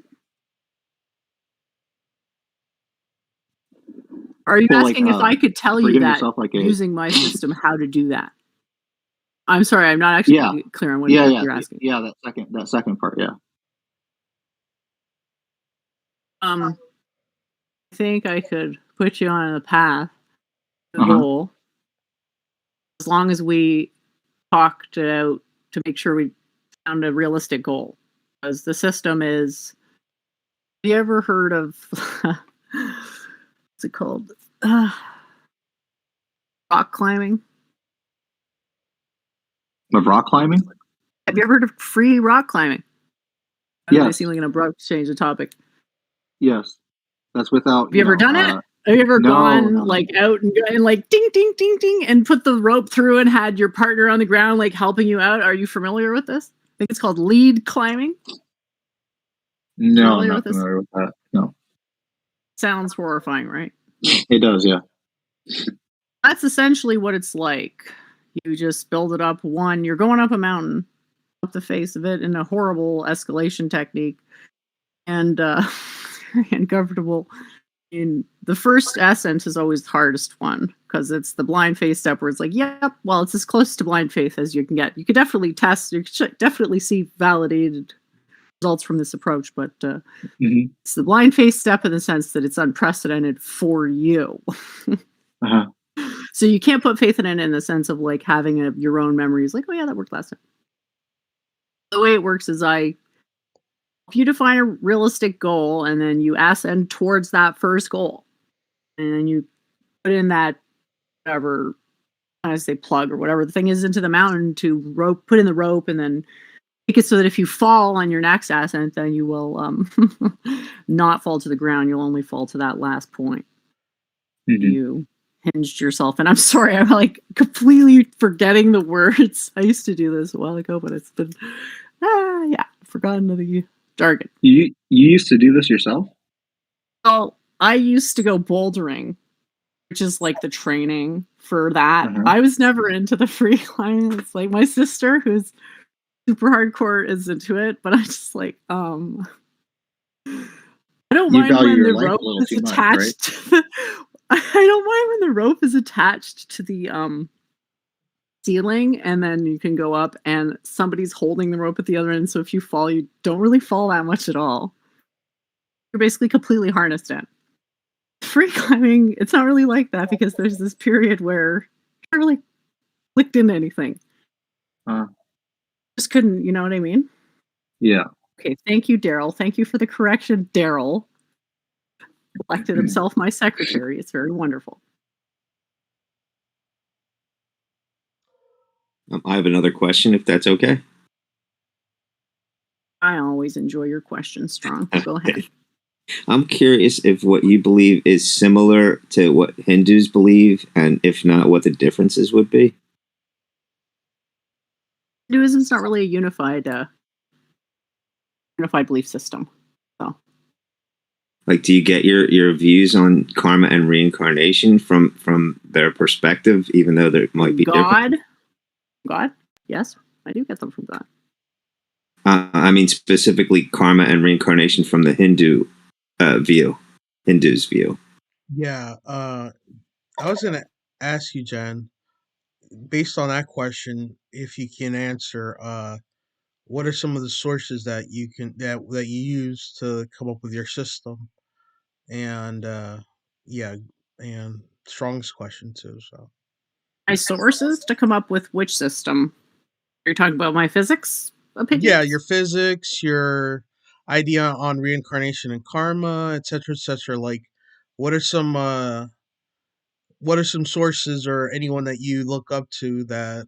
Are you asking if I could tell you that using my system how to do that? I'm sorry, I'm not actually clear on what you're asking. Yeah, that second part, yeah. I think I could put you on a path, a goal, as long as we talked it out to make sure we found a realistic goal. Because the system is, have you ever heard of what's it called? Rock climbing? Of rock climbing? Have you ever heard of free rock climbing? Yeah. I seem like an abrupt change of topic. Yes. That's without. Have you ever done it? Have you ever gone like out and like ding ding ding ding and put the rope through and had your partner on the ground like helping you out? Are you familiar with this? I think it's called lead climbing. No, I'm not familiar with that. No. Sounds horrifying, right? It does, yeah. That's essentially what it's like. You just build it up. You're going up a mountain, up the face of it in a horrible escalation technique, and very uncomfortable. In the first ascent is always the hardest one because it's the blind faith step where it's like, yep, well, it's as close to blind faith as you can get. You could definitely test, you could definitely see validated results from this approach, but it's the blind faith step in the sense that it's unprecedented for you. Uh-huh. So you can't put faith in it in the sense of like having your own memories, like, oh yeah, that worked last time. The way it works is I help you define a realistic goal, and then you ascend towards that first goal, and then you put in that whatever I say plug or whatever the thing is into the mountain to put in the rope, and then make it so that if you fall on your next ascent, then you will not fall to the ground. You'll only fall to that last point. You hinged yourself, and I'm sorry, I'm like completely forgetting the words. I used to do this a while ago, but it's been forgotten the jargon. You used to do this yourself? Well, I used to go bouldering, which is like the training for that. I was never into the free climbing. It's like my sister, who's super hardcore, is into it, but I'm just like, I don't mind when the rope is attached. I don't mind when the rope is attached to the ceiling, and then you can go up, and somebody's holding the rope at the other end. So if you fall, you don't really fall that much at all. You're basically completely harnessed in. Free climbing, it's not really like that because there's this period where you're not really clicked into anything. Just couldn't, you know what I mean? Yeah. Okay, thank you, Daryl. Thank you for the correction, Daryl. Elected himself my secretary. It's very wonderful. I have another question, if that's okay. I always enjoy your questions, Strong. Go ahead. I'm curious if what you believe is similar to what Hindus believe, and if not, what the differences would be. Hinduism's not really a unified belief system. So, like, do you get your views on karma and reincarnation from their perspective, even though there might be different? God, yes, I do get them from God. I mean, specifically karma and reincarnation from the Hindu's view. Yeah, I was gonna ask you, Jen, based on that question, if you can answer, what are some of the sources that you use to come up with your system? And and Strong's question too. So My sources to come up with which system? Are you talking about my physics opinions? yeah, your physics, your idea on reincarnation and karma, etc., etc. Like, what are some sources or anyone that you look up to that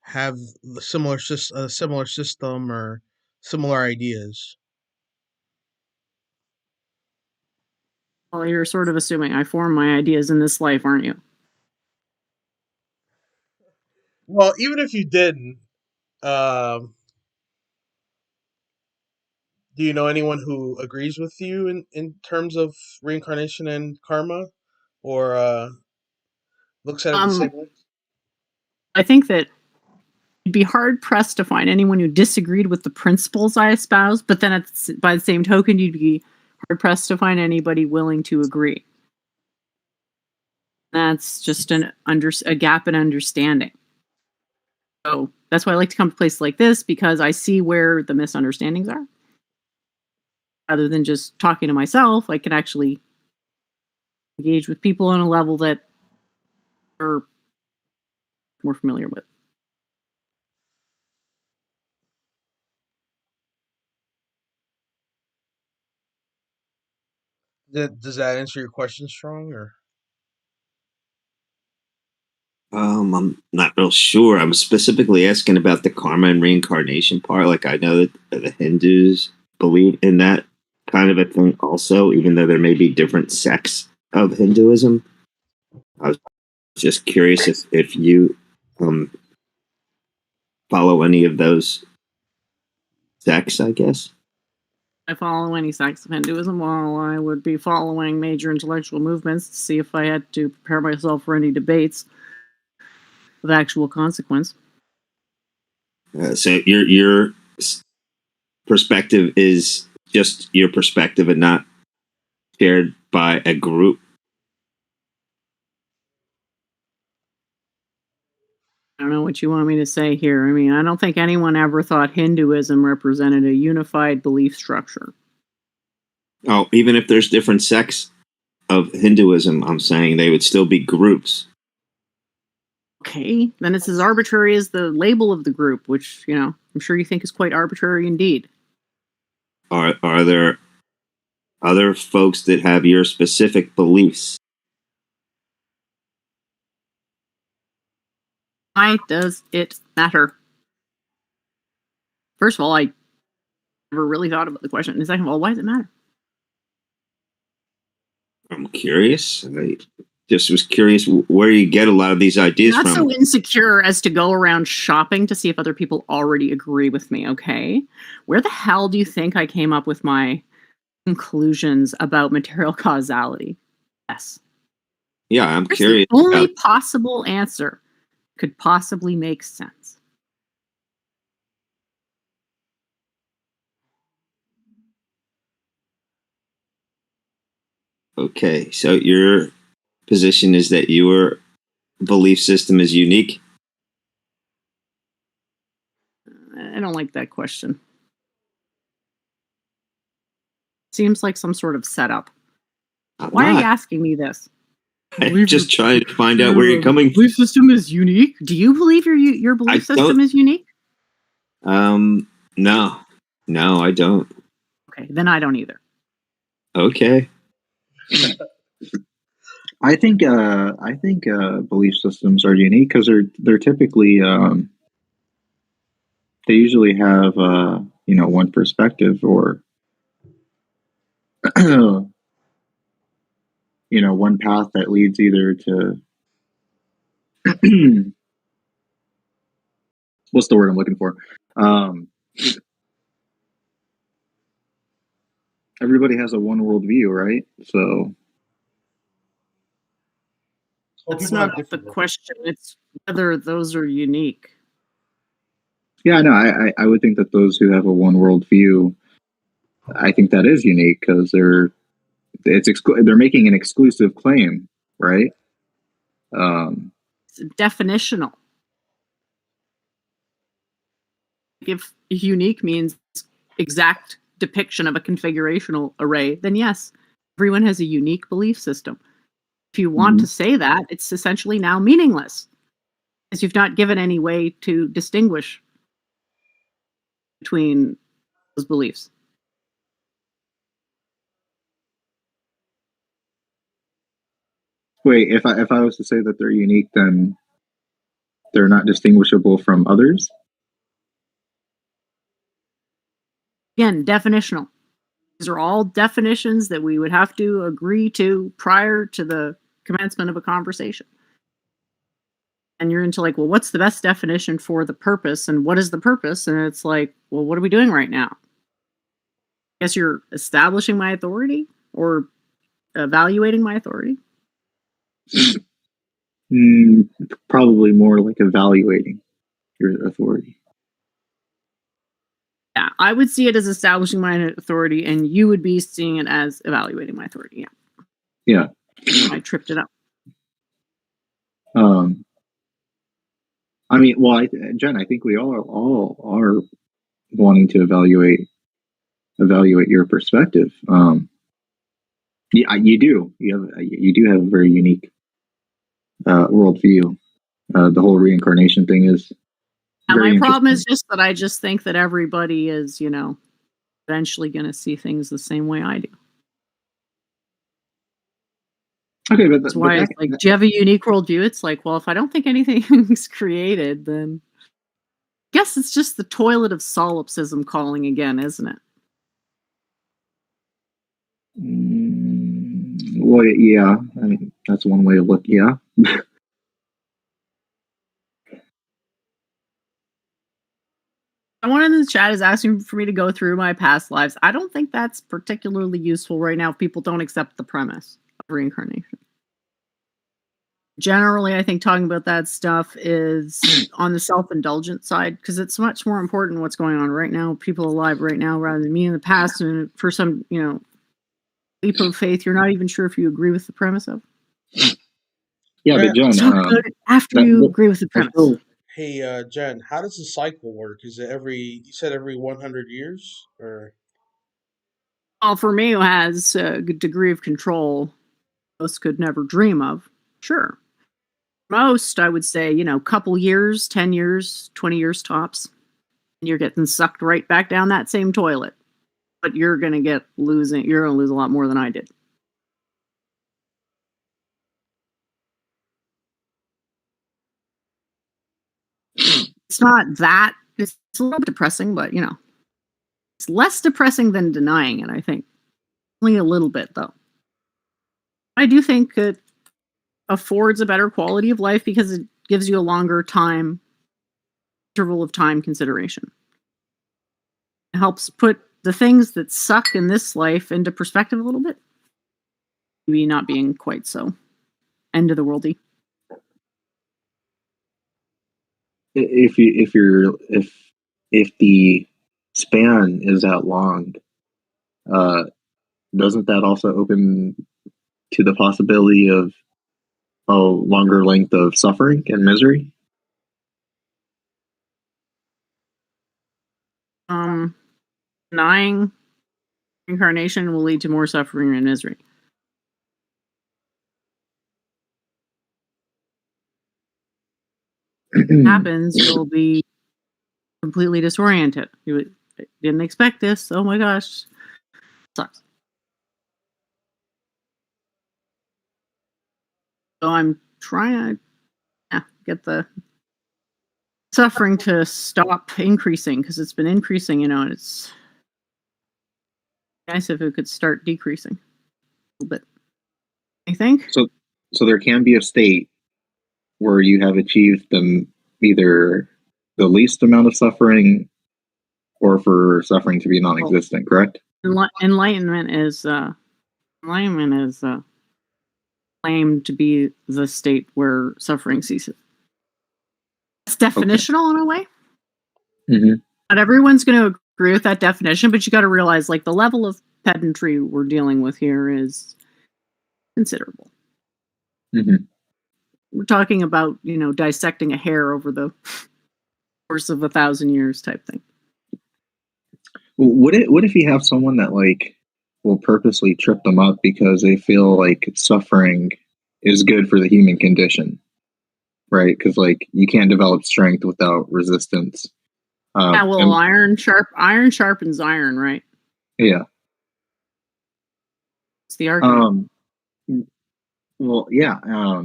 have a similar system or similar ideas? Well, you're sort of assuming I form my ideas in this life, aren't you? Well, even if you didn't, do you know anyone who agrees with you in terms of reincarnation and karma, or looks at it the same way? I think that it'd be hard pressed to find anyone who disagreed with the principles I espouse, but then by the same token, you'd be hard pressed to find anybody willing to agree. That's just a gap in understanding. So that's why I like to come to places like this, because I see where the misunderstandings are. Rather than just talking to myself, I can actually engage with people on a level that are more familiar with. Does that answer your question, Strong? Or I'm not real sure. I'm specifically asking about the karma and reincarnation part. Like, I know that the Hindus believe in that kind of a thing also, even though there may be different sects of Hinduism. I was just curious if you follow any of those sects, I guess. I follow any sects of Hinduism, while I would be following major intellectual movements to see if I had to prepare myself for any debates of actual consequence. So your perspective is just your perspective and not shared by a group. I don't know what you want me to say here. I mean, I don't think anyone ever thought Hinduism represented a unified belief structure. Oh, even if there's different sects of Hinduism, I'm saying they would still be groups. Okay, then it's as arbitrary as the label of the group, which, I'm sure you think is quite arbitrary indeed. Are there other folks that have your specific beliefs? Why does it matter? First of all, I never really thought about the question. And second of all, why does it matter? I'm curious. I just was curious where you get a lot of these ideas Not from. so insecure as to go around shopping to see if other people already agree with me, okay? Where the hell do you think I came up with my conclusions about material causality? Yes. Yeah, I'm Here's curious. the only possible answer could possibly make sense. Okay, so your position is that your belief system is unique? I don't like that question. Seems like some sort of setup. Why are you asking me this? I'm just trying to find out where you're coming from. Belief system is unique. Do you believe your belief system is unique? No, I don't. Okay, then I don't either. Okay. I think belief systems are unique because they're typically they usually have one perspective or one path that leads either to what's the word I'm looking for? Everybody has a one world view, right? So That's not the question. It's whether those are unique. yeah, no, I would think that those who have a one world view, I think that is unique because they're making an exclusive claim, right? It's definitional. If unique means exact depiction of a configurational array, then yes, everyone has a unique belief system. If you want to say that, it's essentially now meaningless, because you've not given any way to distinguish between those beliefs. Wait, if I was to say that they're unique, then they're not distinguishable from others? Again, definitional. These are all definitions that we would have to agree to prior to the commencement of a conversation. And you're into like, well, what's the best definition for the purpose? And what is the purpose? And it's like, well, what are we doing right now? I guess you're establishing my authority or evaluating my authority? Probably more like evaluating your authority. Yeah, I would see it as establishing my authority, and you would be seeing it as evaluating my authority. Yeah. I tripped it up. I mean, well, Jen, I think we all are wanting to evaluate your perspective. Yeah, you do. You do have a very unique worldview. The whole reincarnation thing is. My problem is just that I just think that everybody is, eventually going to see things the same way I do. Okay, but that's why it's like, do you have a unique worldview? It's like, well, if I don't think anything's created, then I guess it's just the toilet of solipsism calling again, isn't it? Well, yeah, I mean, that's one way to look. Yeah. Someone in the chat is asking for me to go through my past lives. I don't think that's particularly useful right now if people don't accept the premise of reincarnation. Generally, I think talking about that stuff is on the self-indulgent side because it's much more important what's going on right now, people alive right now, rather than me in the past. And for some, leap of faith, you're not even sure if you agree with the premise of. Yeah, but Jen, So good after you agree with the premise. Hey, Jen, how does the cycle work? Is it you said every 100 years? Or Well, for me, who has a good degree of control, most could never dream of. Sure. Most, I would say, couple years, 10 years, 20 years tops. And you're getting sucked right back down that same toilet. But you're going to lose a lot more than I did. It's not that. It's a little depressing, but, it's less depressing than denying it, I think. Only a little bit, though. I do think it affords a better quality of life because it gives you a longer interval of time consideration. It helps put the things that suck in this life into perspective a little bit. Maybe not being quite so end of the worldy. If the span is that long, doesn't that also open to the possibility of a longer length of suffering and misery? Denying reincarnation will lead to more suffering and misery. Happens, you'll be completely disoriented. You didn't expect this. Oh my gosh. Sucks. So I'm trying to get the suffering to stop increasing because it's been increasing, and it's nice if it could start decreasing a little bit. I think. So there can be a state where you have achieved either the least amount of suffering or for suffering to be non-existent, correct? Enlightenment is claimed to be the state where suffering ceases. It's definitional in a way. Mm-hmm. Not everyone's going to agree with that definition, but you got to realize, the level of pedantry we're dealing with here is considerable. Mm-hmm. We're talking about, dissecting a hair over the course of 1,000 years type thing. What if you have someone that will purposely trip them up because they feel like suffering is good for the human condition, right? Because you can't develop strength without resistance. Iron sharpens iron, right? Yeah. It's the argument. Well, yeah.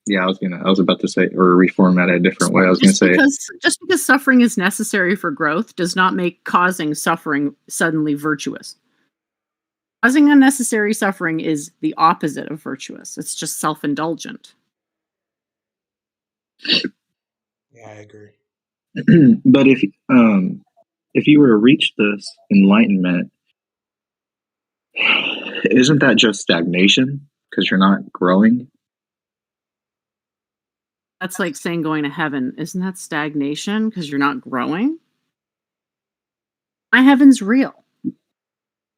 Yeah, I was about to say, or reformat it a different way. I was going to say, just because suffering is necessary for growth does not make causing suffering suddenly virtuous. Causing unnecessary suffering is the opposite of virtuous. It's just self-indulgent. yeah, I agree. But if you were to reach this enlightenment, isn't that just stagnation because you're not growing? That's like saying going to heaven. Isn't that stagnation because you're not growing? My heaven's real.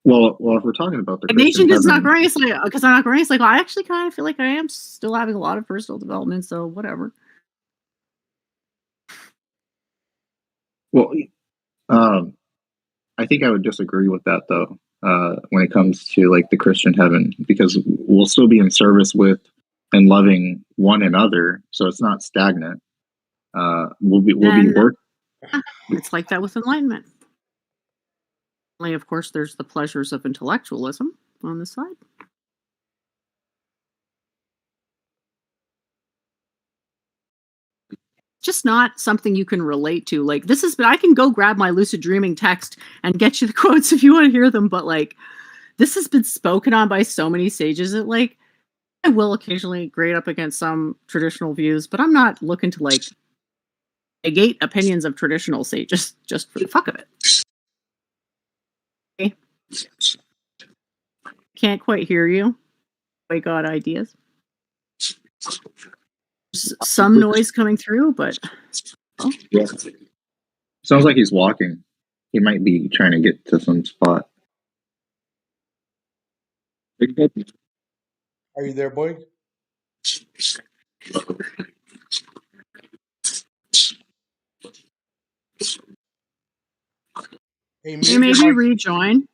Well, if we're talking about the stagnation is not growing, it's because I'm not growing. It's I actually kind of feel like I am still having a lot of personal development, so whatever. Well, I think I would disagree with that though. When it comes to the Christian heaven, because we'll still be in service with and loving one another, so it's not stagnant. We'll be work. It's like that with enlightenment. Only, of course, there's the pleasures of intellectualism on the side. Just not something you can relate to. I can go grab my lucid dreaming text and get you the quotes if you want to hear them, but this has been spoken on by so many sages that I will occasionally grade up against some traditional views, but I'm not looking to negate opinions of traditional sages just for the fuck of it. Okay. Can't quite hear you. I got ideas. Some noise coming through, but Yeah. Sounds like he's walking. He might be trying to get to some spot. Are you there, boy? Hey, you mute your maybe mic. rejoin.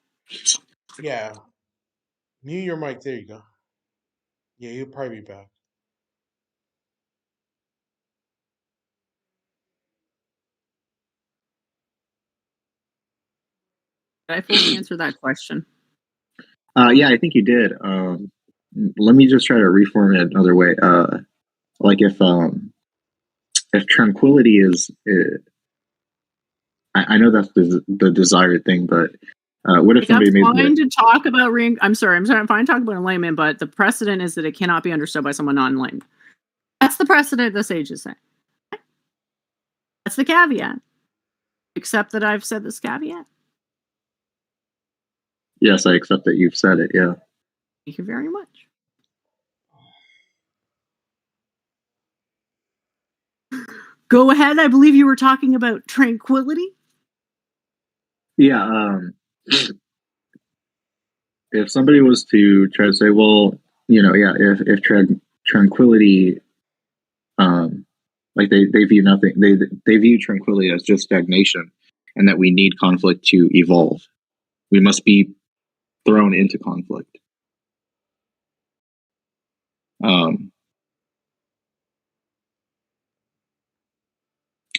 Yeah, mute your mic. There you go. Yeah, you'll probably be back. Did I fully answer that question? Yeah, I think you did. Let me just try to reform it another way. Like if tranquility is, I know that's the desired thing, but what if Like, I'm somebody made fine the to talk about I'm fine to talk about enlightenment, but the precedent is that it cannot be understood by someone non-enlightened. That's the precedent the sage is saying. That's the caveat. Accept that I've said this caveat. Yes, I accept that you've said it. Yeah. Thank you very much. Go ahead. I believe you were talking about tranquility. Yeah. If somebody was to try to say, well, yeah, if tranquility, like they view nothing, they view tranquility as just stagnation, and that we need conflict to evolve. We must be thrown into conflict.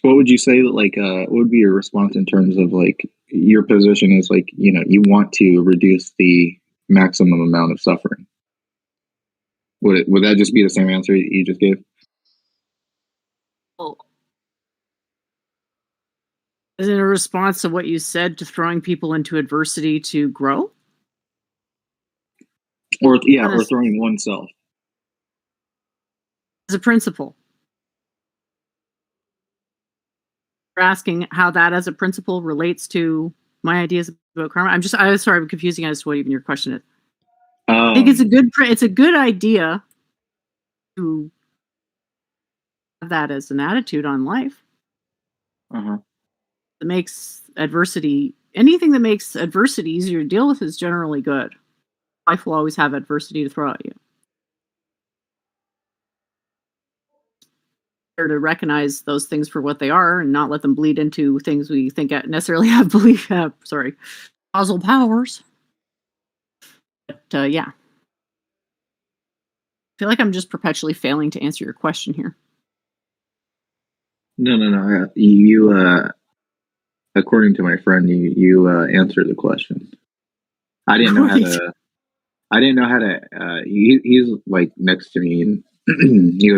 What would you say that what would be your response in terms of like your position is like, you want to reduce the maximum amount of suffering? Would that just be the same answer you just gave? Well, is it a response to what you said to throwing people into adversity to grow? Or throwing oneself. As a principle. You're asking how that as a principle relates to my ideas about karma. I'm sorry, I'm confusing as to what even your question is. I think it's a good idea to have that as an attitude on life. That makes anything that makes adversity easier to deal with is generally good. Life will always have adversity to throw at you. Or to recognize those things for what they are and not let them bleed into things we think necessarily have causal powers. But yeah. I feel like I'm just perpetually failing to answer your question here. No. You, according to my friend, you answered the question. I didn't know how to. I didn't know how to. He's like next to me, and he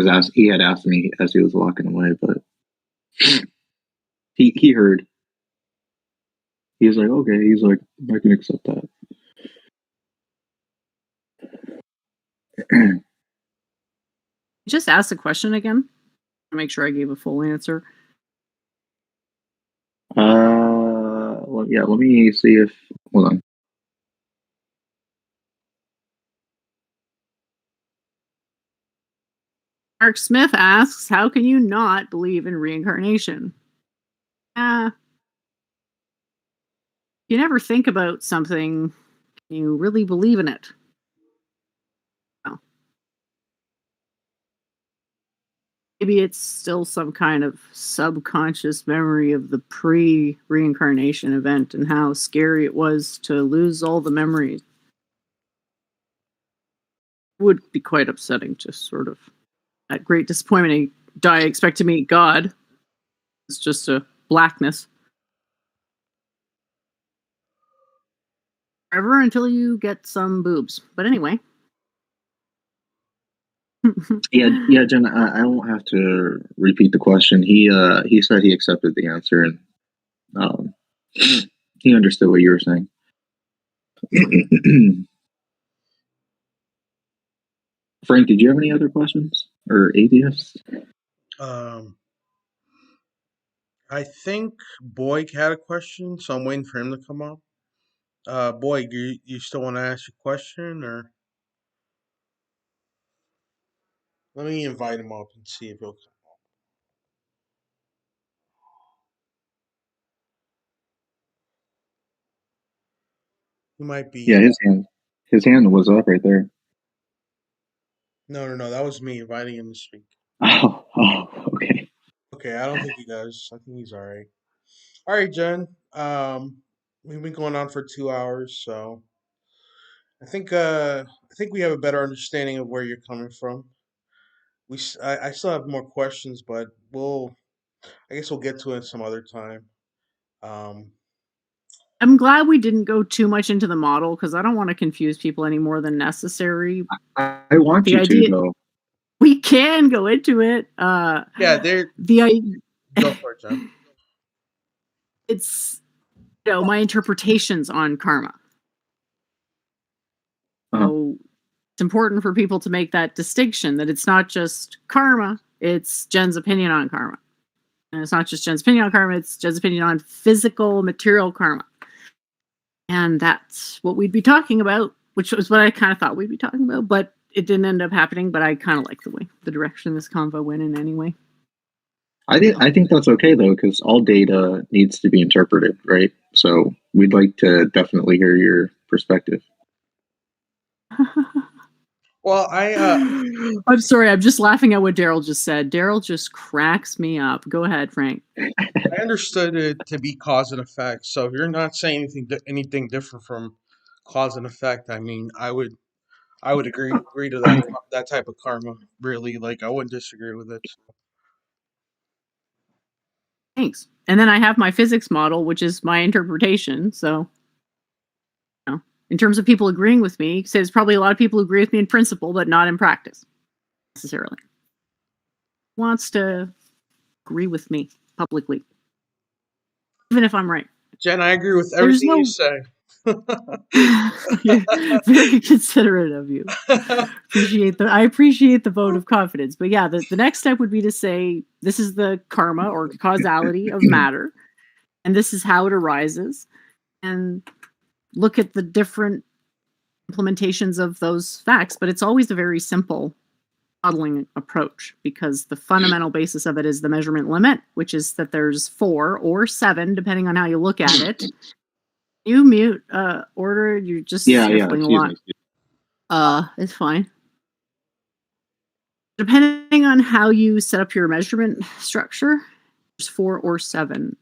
had asked me as he was walking away, but he heard. He was like, okay. He's like, I can accept that. Just ask the question again. To make sure I gave a full answer. Well, yeah. Let me see if. Hold on. Mark Smith asks, how can you not believe in reincarnation? You never think about something, you really believe in it. Oh. Maybe it's still some kind of subconscious memory of the pre-reincarnation event and how scary it was to lose all the memories. It would be quite upsetting, just sort of that great disappointment. I expect to meet God. It's just a blackness. Forever until you get some boobs. But anyway. Yeah, Jen. I won't have to repeat the question. He said he accepted the answer, and he understood what you were saying. Frank, did you have any other questions or ADFs? I think Boyd had a question, so I'm waiting for him to come up. Boyd, you still want to ask a question, or let me invite him up and see if he'll come. He might Yeah, be. his hand was up right there. No, that was me inviting him to speak. Okay. Okay, I don't think he does. I think he's all right. All right, Jen. We've been going on for 2 hours, so I think we have a better understanding of where you're coming from. I still have more questions, but I guess we'll get to it some other time. Um, I'm glad we didn't go too much into the model because I don't want to confuse people any more than necessary. I want The you to idea though. we can go into it. yeah, go for it, Jen. It's my interpretations on karma. Uh-huh. So it's important for people to make that distinction that it's not just karma, it's Jen's opinion on karma. And it's not just Jen's opinion on karma, it's Jen's opinion on physical, material karma. And that's what we'd be talking about, which was what I kind of thought we'd be talking about, but it didn't end up happening. But I kind of like the direction this convo went in anyway. I think that's okay though, because all data needs to be interpreted, right? So we'd like to definitely hear your perspective. Well, I'm sorry, I'm just laughing at what Daryl just said. Daryl just cracks me up. Go ahead, Frank. I understood it to be cause and effect. So if you're not saying anything different from cause and effect, I mean, I would agree to that type of karma. Really, like I wouldn't disagree with it. Thanks. And then I have my physics model, which is my interpretation. So, in terms of people agreeing with me, so there's probably a lot of people who agree with me in principle, but not in practice necessarily. Wants to agree with me publicly, even if I'm right. Jen, I agree with There's everything no. you say. Very considerate of you. I appreciate the vote of confidence. But yeah, the next step would be to say this is the karma or causality of matter, and this is how it arises, and look at the different implementations of those facts. But it's always a very simple modeling approach because the fundamental basis of it is the measurement limit, which is that there's 4 or 7, depending on how you look at it. You mute order, you're just sniffling a Excuse lot. me. It's fine. Depending on how you set up your measurement structure, there's 4 or 7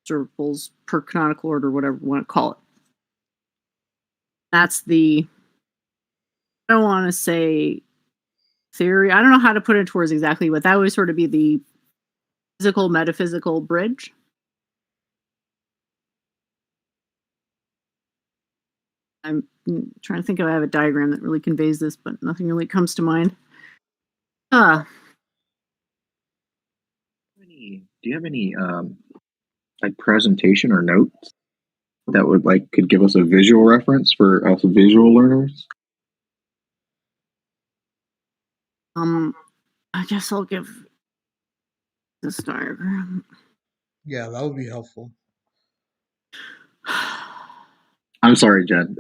observables per canonical order, whatever you want to call it. That's I don't want to say theory. I don't know how to put it towards exactly, but that would sort of be the physical metaphysical bridge. I'm trying to think if I have a diagram that really conveys this, but nothing really comes to mind. Do you have any like presentation or notes that could give us a visual reference for us visual learners? I guess I'll give this diagram. Yeah, that would be helpful. I'm sorry, Jen.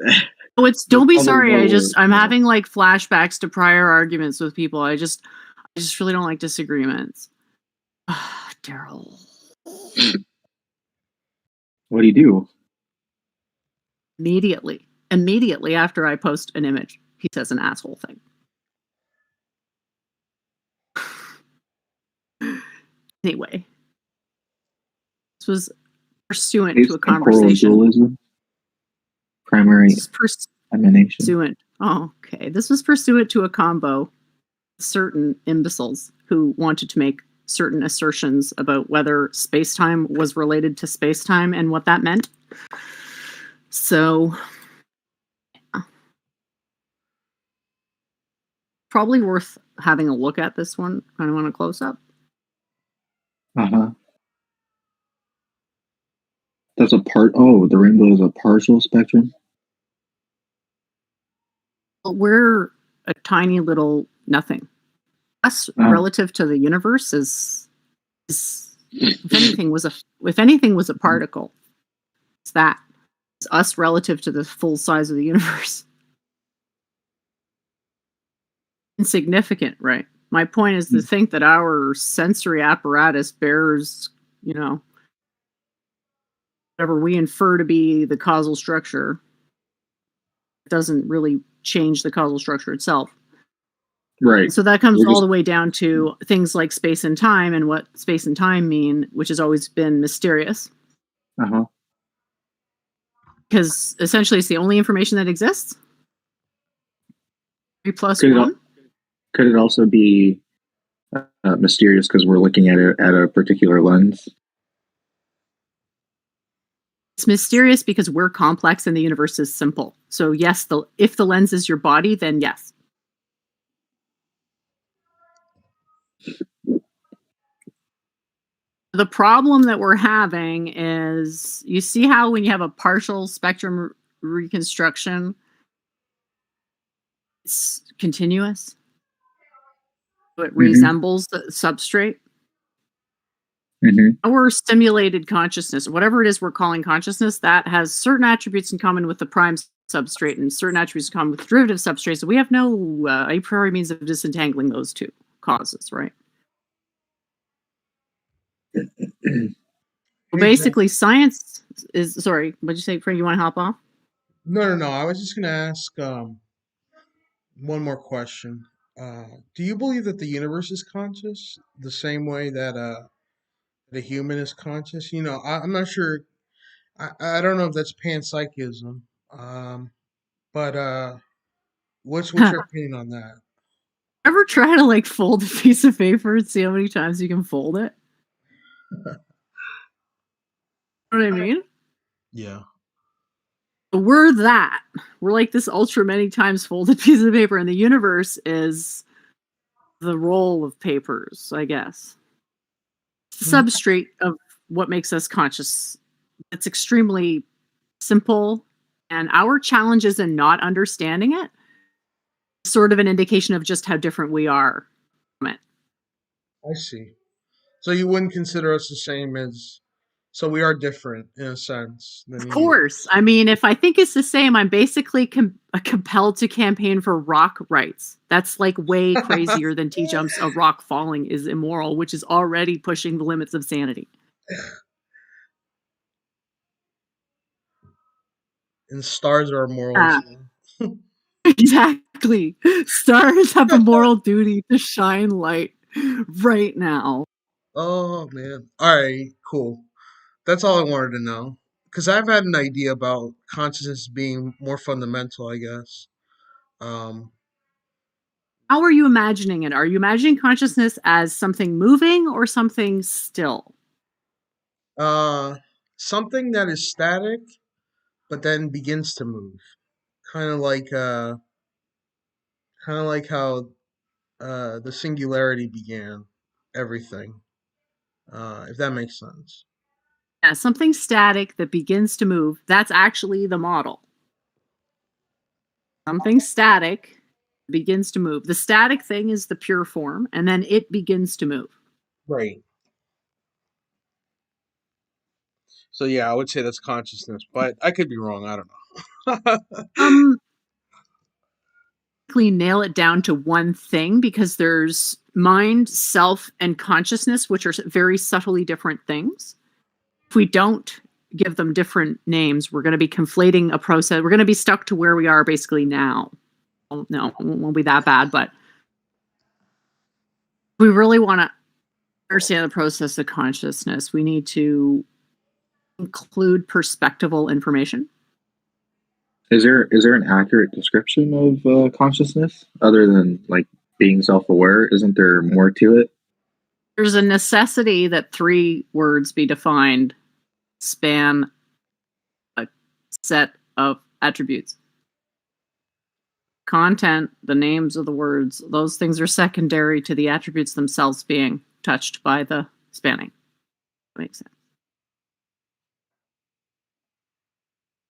Oh, don't be Other sorry. more, I'm having like flashbacks to prior arguments with people. I just really don't like disagreements. Daryl. What do you do? Immediately after I post an image, he says an asshole thing. Anyway, this was pursuant to a conversation. Dualism, primary emanation. Pursuant. Oh, okay. This was pursuant to a combo with certain imbeciles who wanted to make certain assertions about whether space-time was related to space-time and what that meant. So, probably worth having a look at this one. Kind of want a close-up. That's the rainbow is a partial spectrum. We're a tiny little nothing. Us relative to the universe is If anything was a particle, it's that. It's us relative to the full size of the universe. Insignificant, right? My point is to think that our sensory apparatus bears, whatever we infer to be the causal structure, doesn't really change the causal structure itself. Right. So that comes all the way down to things like space and time and what space and time mean, which has always been mysterious. Uh-huh. Because essentially it's the only information that exists. 3 plus 1. Could it also be mysterious because we're looking at it at a particular lens? It's mysterious because we're complex and the universe is simple. So yes, if the lens is your body, then yes. The problem that we're having is, you see how when you have a partial spectrum reconstruction, it's continuous? It resembles the substrate. Our stimulated consciousness, whatever it is we're calling consciousness, that has certain attributes in common with the prime substrate and certain attributes in common with derivative substrates. So we have no a priori means of disentangling those two causes, right? Well, basically, science is. Sorry, what'd you say, Frank? You want to hop off? No. I was just gonna ask one more question. Do you believe that the universe is conscious the same way that the human is conscious? I'm not sure. I don't know if that's panpsychism. But what's your opinion on that? Ever try to fold a piece of paper and see how many times you can fold it? You know what I mean? Yeah. We're that. We're like this ultra many times folded piece of paper, and the universe is the roll of papers, I guess. It's the substrate of what makes us conscious. It's extremely simple, and our challenges in not understanding it is sort of an indication of just how different we are from it. I see. So you wouldn't consider us the same as. So we are different in a sense than Of the course. universe. I mean, if I think it's the same, I'm basically compelled to campaign for rock rights. That's way crazier than T-Jump's a rock falling is immoral, which is already pushing the limits of sanity. And stars are immortal. Exactly. Stars have a moral duty to shine light right now. Oh man. All right. Cool. That's all I wanted to know. Because I've had an idea about consciousness being more fundamental, I guess. Um, How are you imagining it? Are you imagining consciousness as something moving or something still? uh, Something that is static, but then begins to move. Kind of like, how the singularity began everything. If that makes sense. Yeah, something static that begins to move. That's actually the model. Something static begins to move. The static thing is the pure form, and then it begins to move. Right. So yeah, I would say that's consciousness, but I could be wrong. I don't know. Nail it down to one thing, because there's mind, self, and consciousness, which are very subtly different things. If we don't give them different names, we're going to be conflating a process. We're going to be stuck to where we are basically now. No, it won't be that bad, but we really want to understand the process of consciousness. We need to include perspectival information. Is there an accurate description of consciousness other than being self-aware? Isn't there more to it? There's a necessity that 3 words be defined span a set of attributes. Content, the names of the words, those things are secondary to the attributes themselves being touched by the spanning. That makes sense.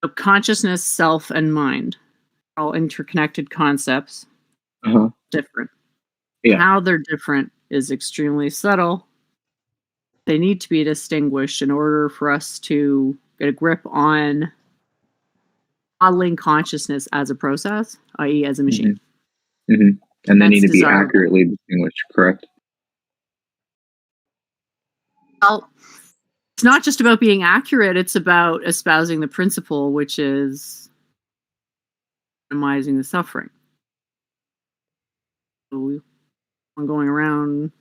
So consciousness, self, and mind are all interconnected concepts. Different. Yeah. How they're different is extremely subtle. they need to be distinguished in order for us to get a grip on modeling consciousness as a process, i.e., as a machine. And they need That's to be desirable. accurately distinguished, correct? Well, it's not just about being accurate, it's about espousing the principle, which is minimizing the suffering. So I'm going around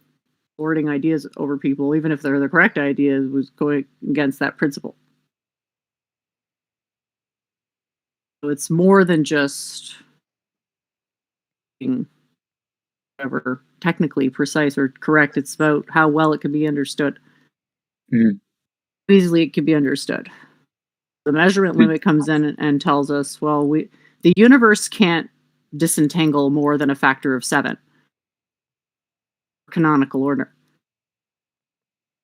lording ideas over people, even if they're the correct ideas, was going against that principle. So it's more than just being whatever technically precise or correct. It's about how well it can be understood. Easily it can be understood. The measurement limit comes in and tells us, well, the universe can't disentangle more than a factor of 7. Canonical order.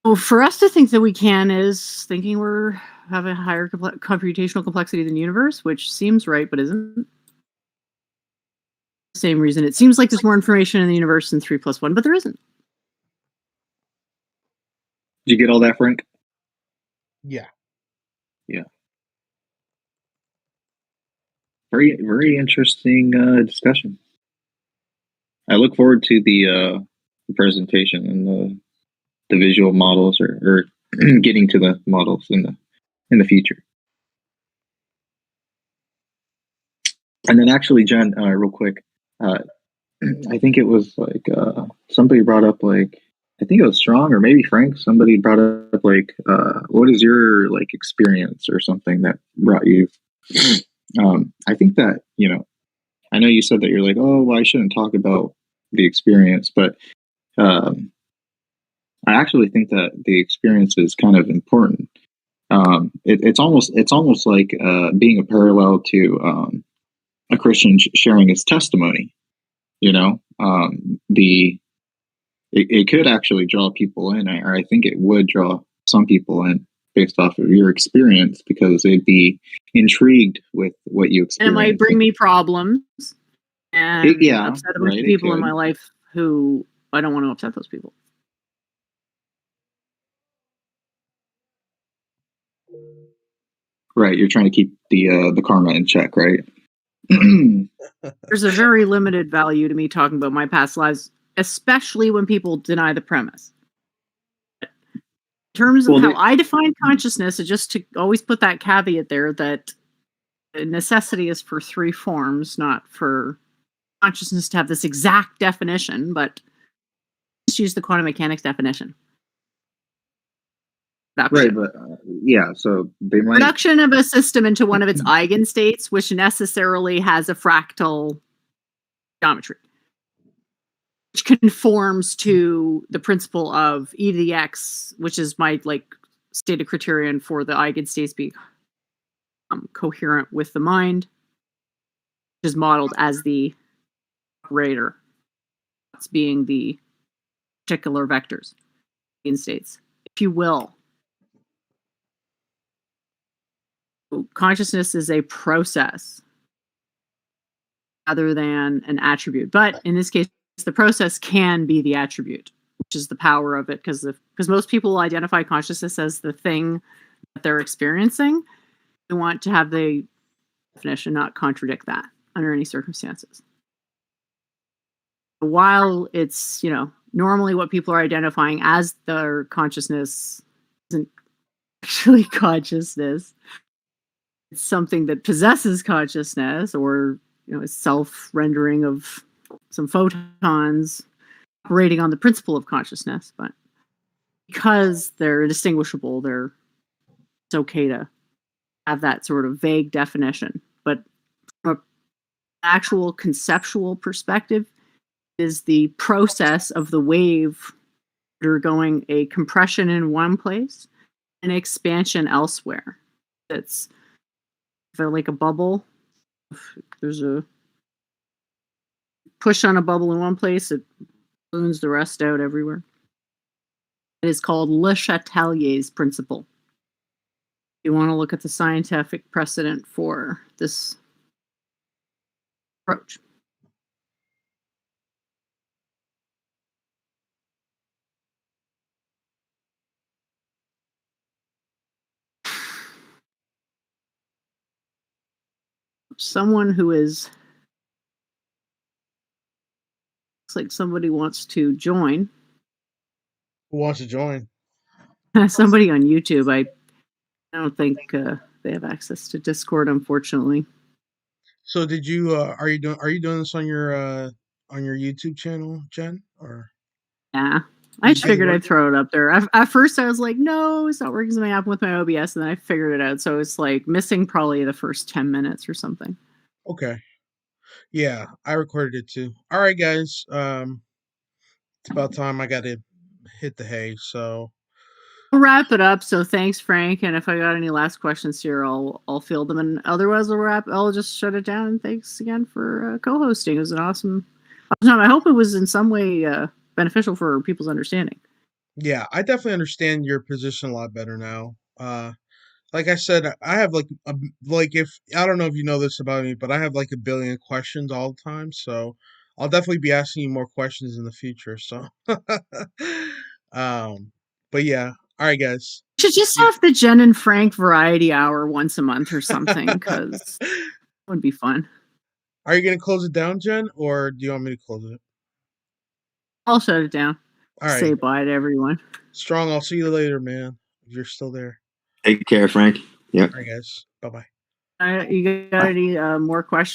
Well, for us to think that we can is thinking we're have a higher computational complexity than the universe, which seems right, but isn't. Same reason. It seems like there's more information in the universe than 3 plus 1, but there isn't. Did you get all that, Frank? Yeah. Very, very interesting discussion. I look forward to the presentation and the visual models, or getting to the models in the future. And then actually, Jen, real quick, I think it was like somebody brought up, like, I think it was Strong or maybe Frank. Somebody brought up like, what is your like experience or something that brought you? I think that, I know you said that you're like, oh, well, I shouldn't talk about the experience, but I actually think that the experience is kind of important. It's almost like being a parallel to a Christian sharing his testimony. It could actually draw people in, or I think it would draw some people in based off of your experience, because they'd be intrigued with what you And it experienced. might bring me problems and upset a bunch of people in my life who I don't want to upset those people. Right, you're trying to keep the karma in check, right? There's a very limited value to me talking about my past lives, especially when people deny the premise. In terms of how I define consciousness, just to always put that caveat there, that necessity is for 3 forms, not for consciousness to have this exact definition, but let's use the quantum mechanics definition. Right, but so they might reduction of a system into one of its eigenstates, which necessarily has a fractal geometry, which conforms to the principle of e to the x, which is my stated criterion for the eigenstates being coherent with the mind, which is modeled as the operator. It's being the particular vectors, eigenstates, if you will. Consciousness is a process rather than an attribute. But in this case, the process can be the attribute, which is the power of it, because most people identify consciousness as the thing that they're experiencing. They want to have the definition not contradict that under any circumstances. While it's, normally what people are identifying as their consciousness isn't actually consciousness. It's something that possesses consciousness, or a self-rendering of some photons operating on the principle of consciousness. But because they're distinguishable, it's okay to have that sort of vague definition. But from an actual conceptual perspective, is the process of the wave undergoing a compression in one place and expansion elsewhere. It's like a bubble. There's a push on a bubble in one place, it balloons the rest out everywhere. It is called Le Chatelier's principle. You want to look at the scientific precedent for this approach. someone who is looks like somebody wants to join. Who wants to join? Somebody on YouTube. I don't think they have access to Discord, unfortunately. So did you are you doing this on your YouTube channel, Jen? Or Yeah. I you just see the figured word? I'd throw it up there. At first, I was like, no, it's not working something happened with my OBS. And then I figured it out. So it's like missing probably the first 10 minutes or something. Okay. Yeah, I recorded it too. All right, guys. It's about time I got to hit the hay. So We'll wrap it up. So thanks, Frank. And if I got any last questions here, I'll field them. And otherwise, I'll just shut it down. And thanks again for co-hosting. It was an awesome time. I hope it was in some way beneficial for people's understanding. yeah, I definitely understand your position a lot better now. Like I said, I have like if I don't know if you know this about me, but I have like a billion questions all the time. So I'll definitely be asking you more questions in the future. So, but yeah, all right, guys. Should just have the Jen and Frank variety hour once a month or something, because it would be fun. Are you gonna close it down, Jen, or do you want me to close it? I'll shut it down. All right, Say bye to everyone. Strong. I'll see you later, man. If you're still there. Take care, Frank. Yep. All right, guys. Bye bye. You got any more questions?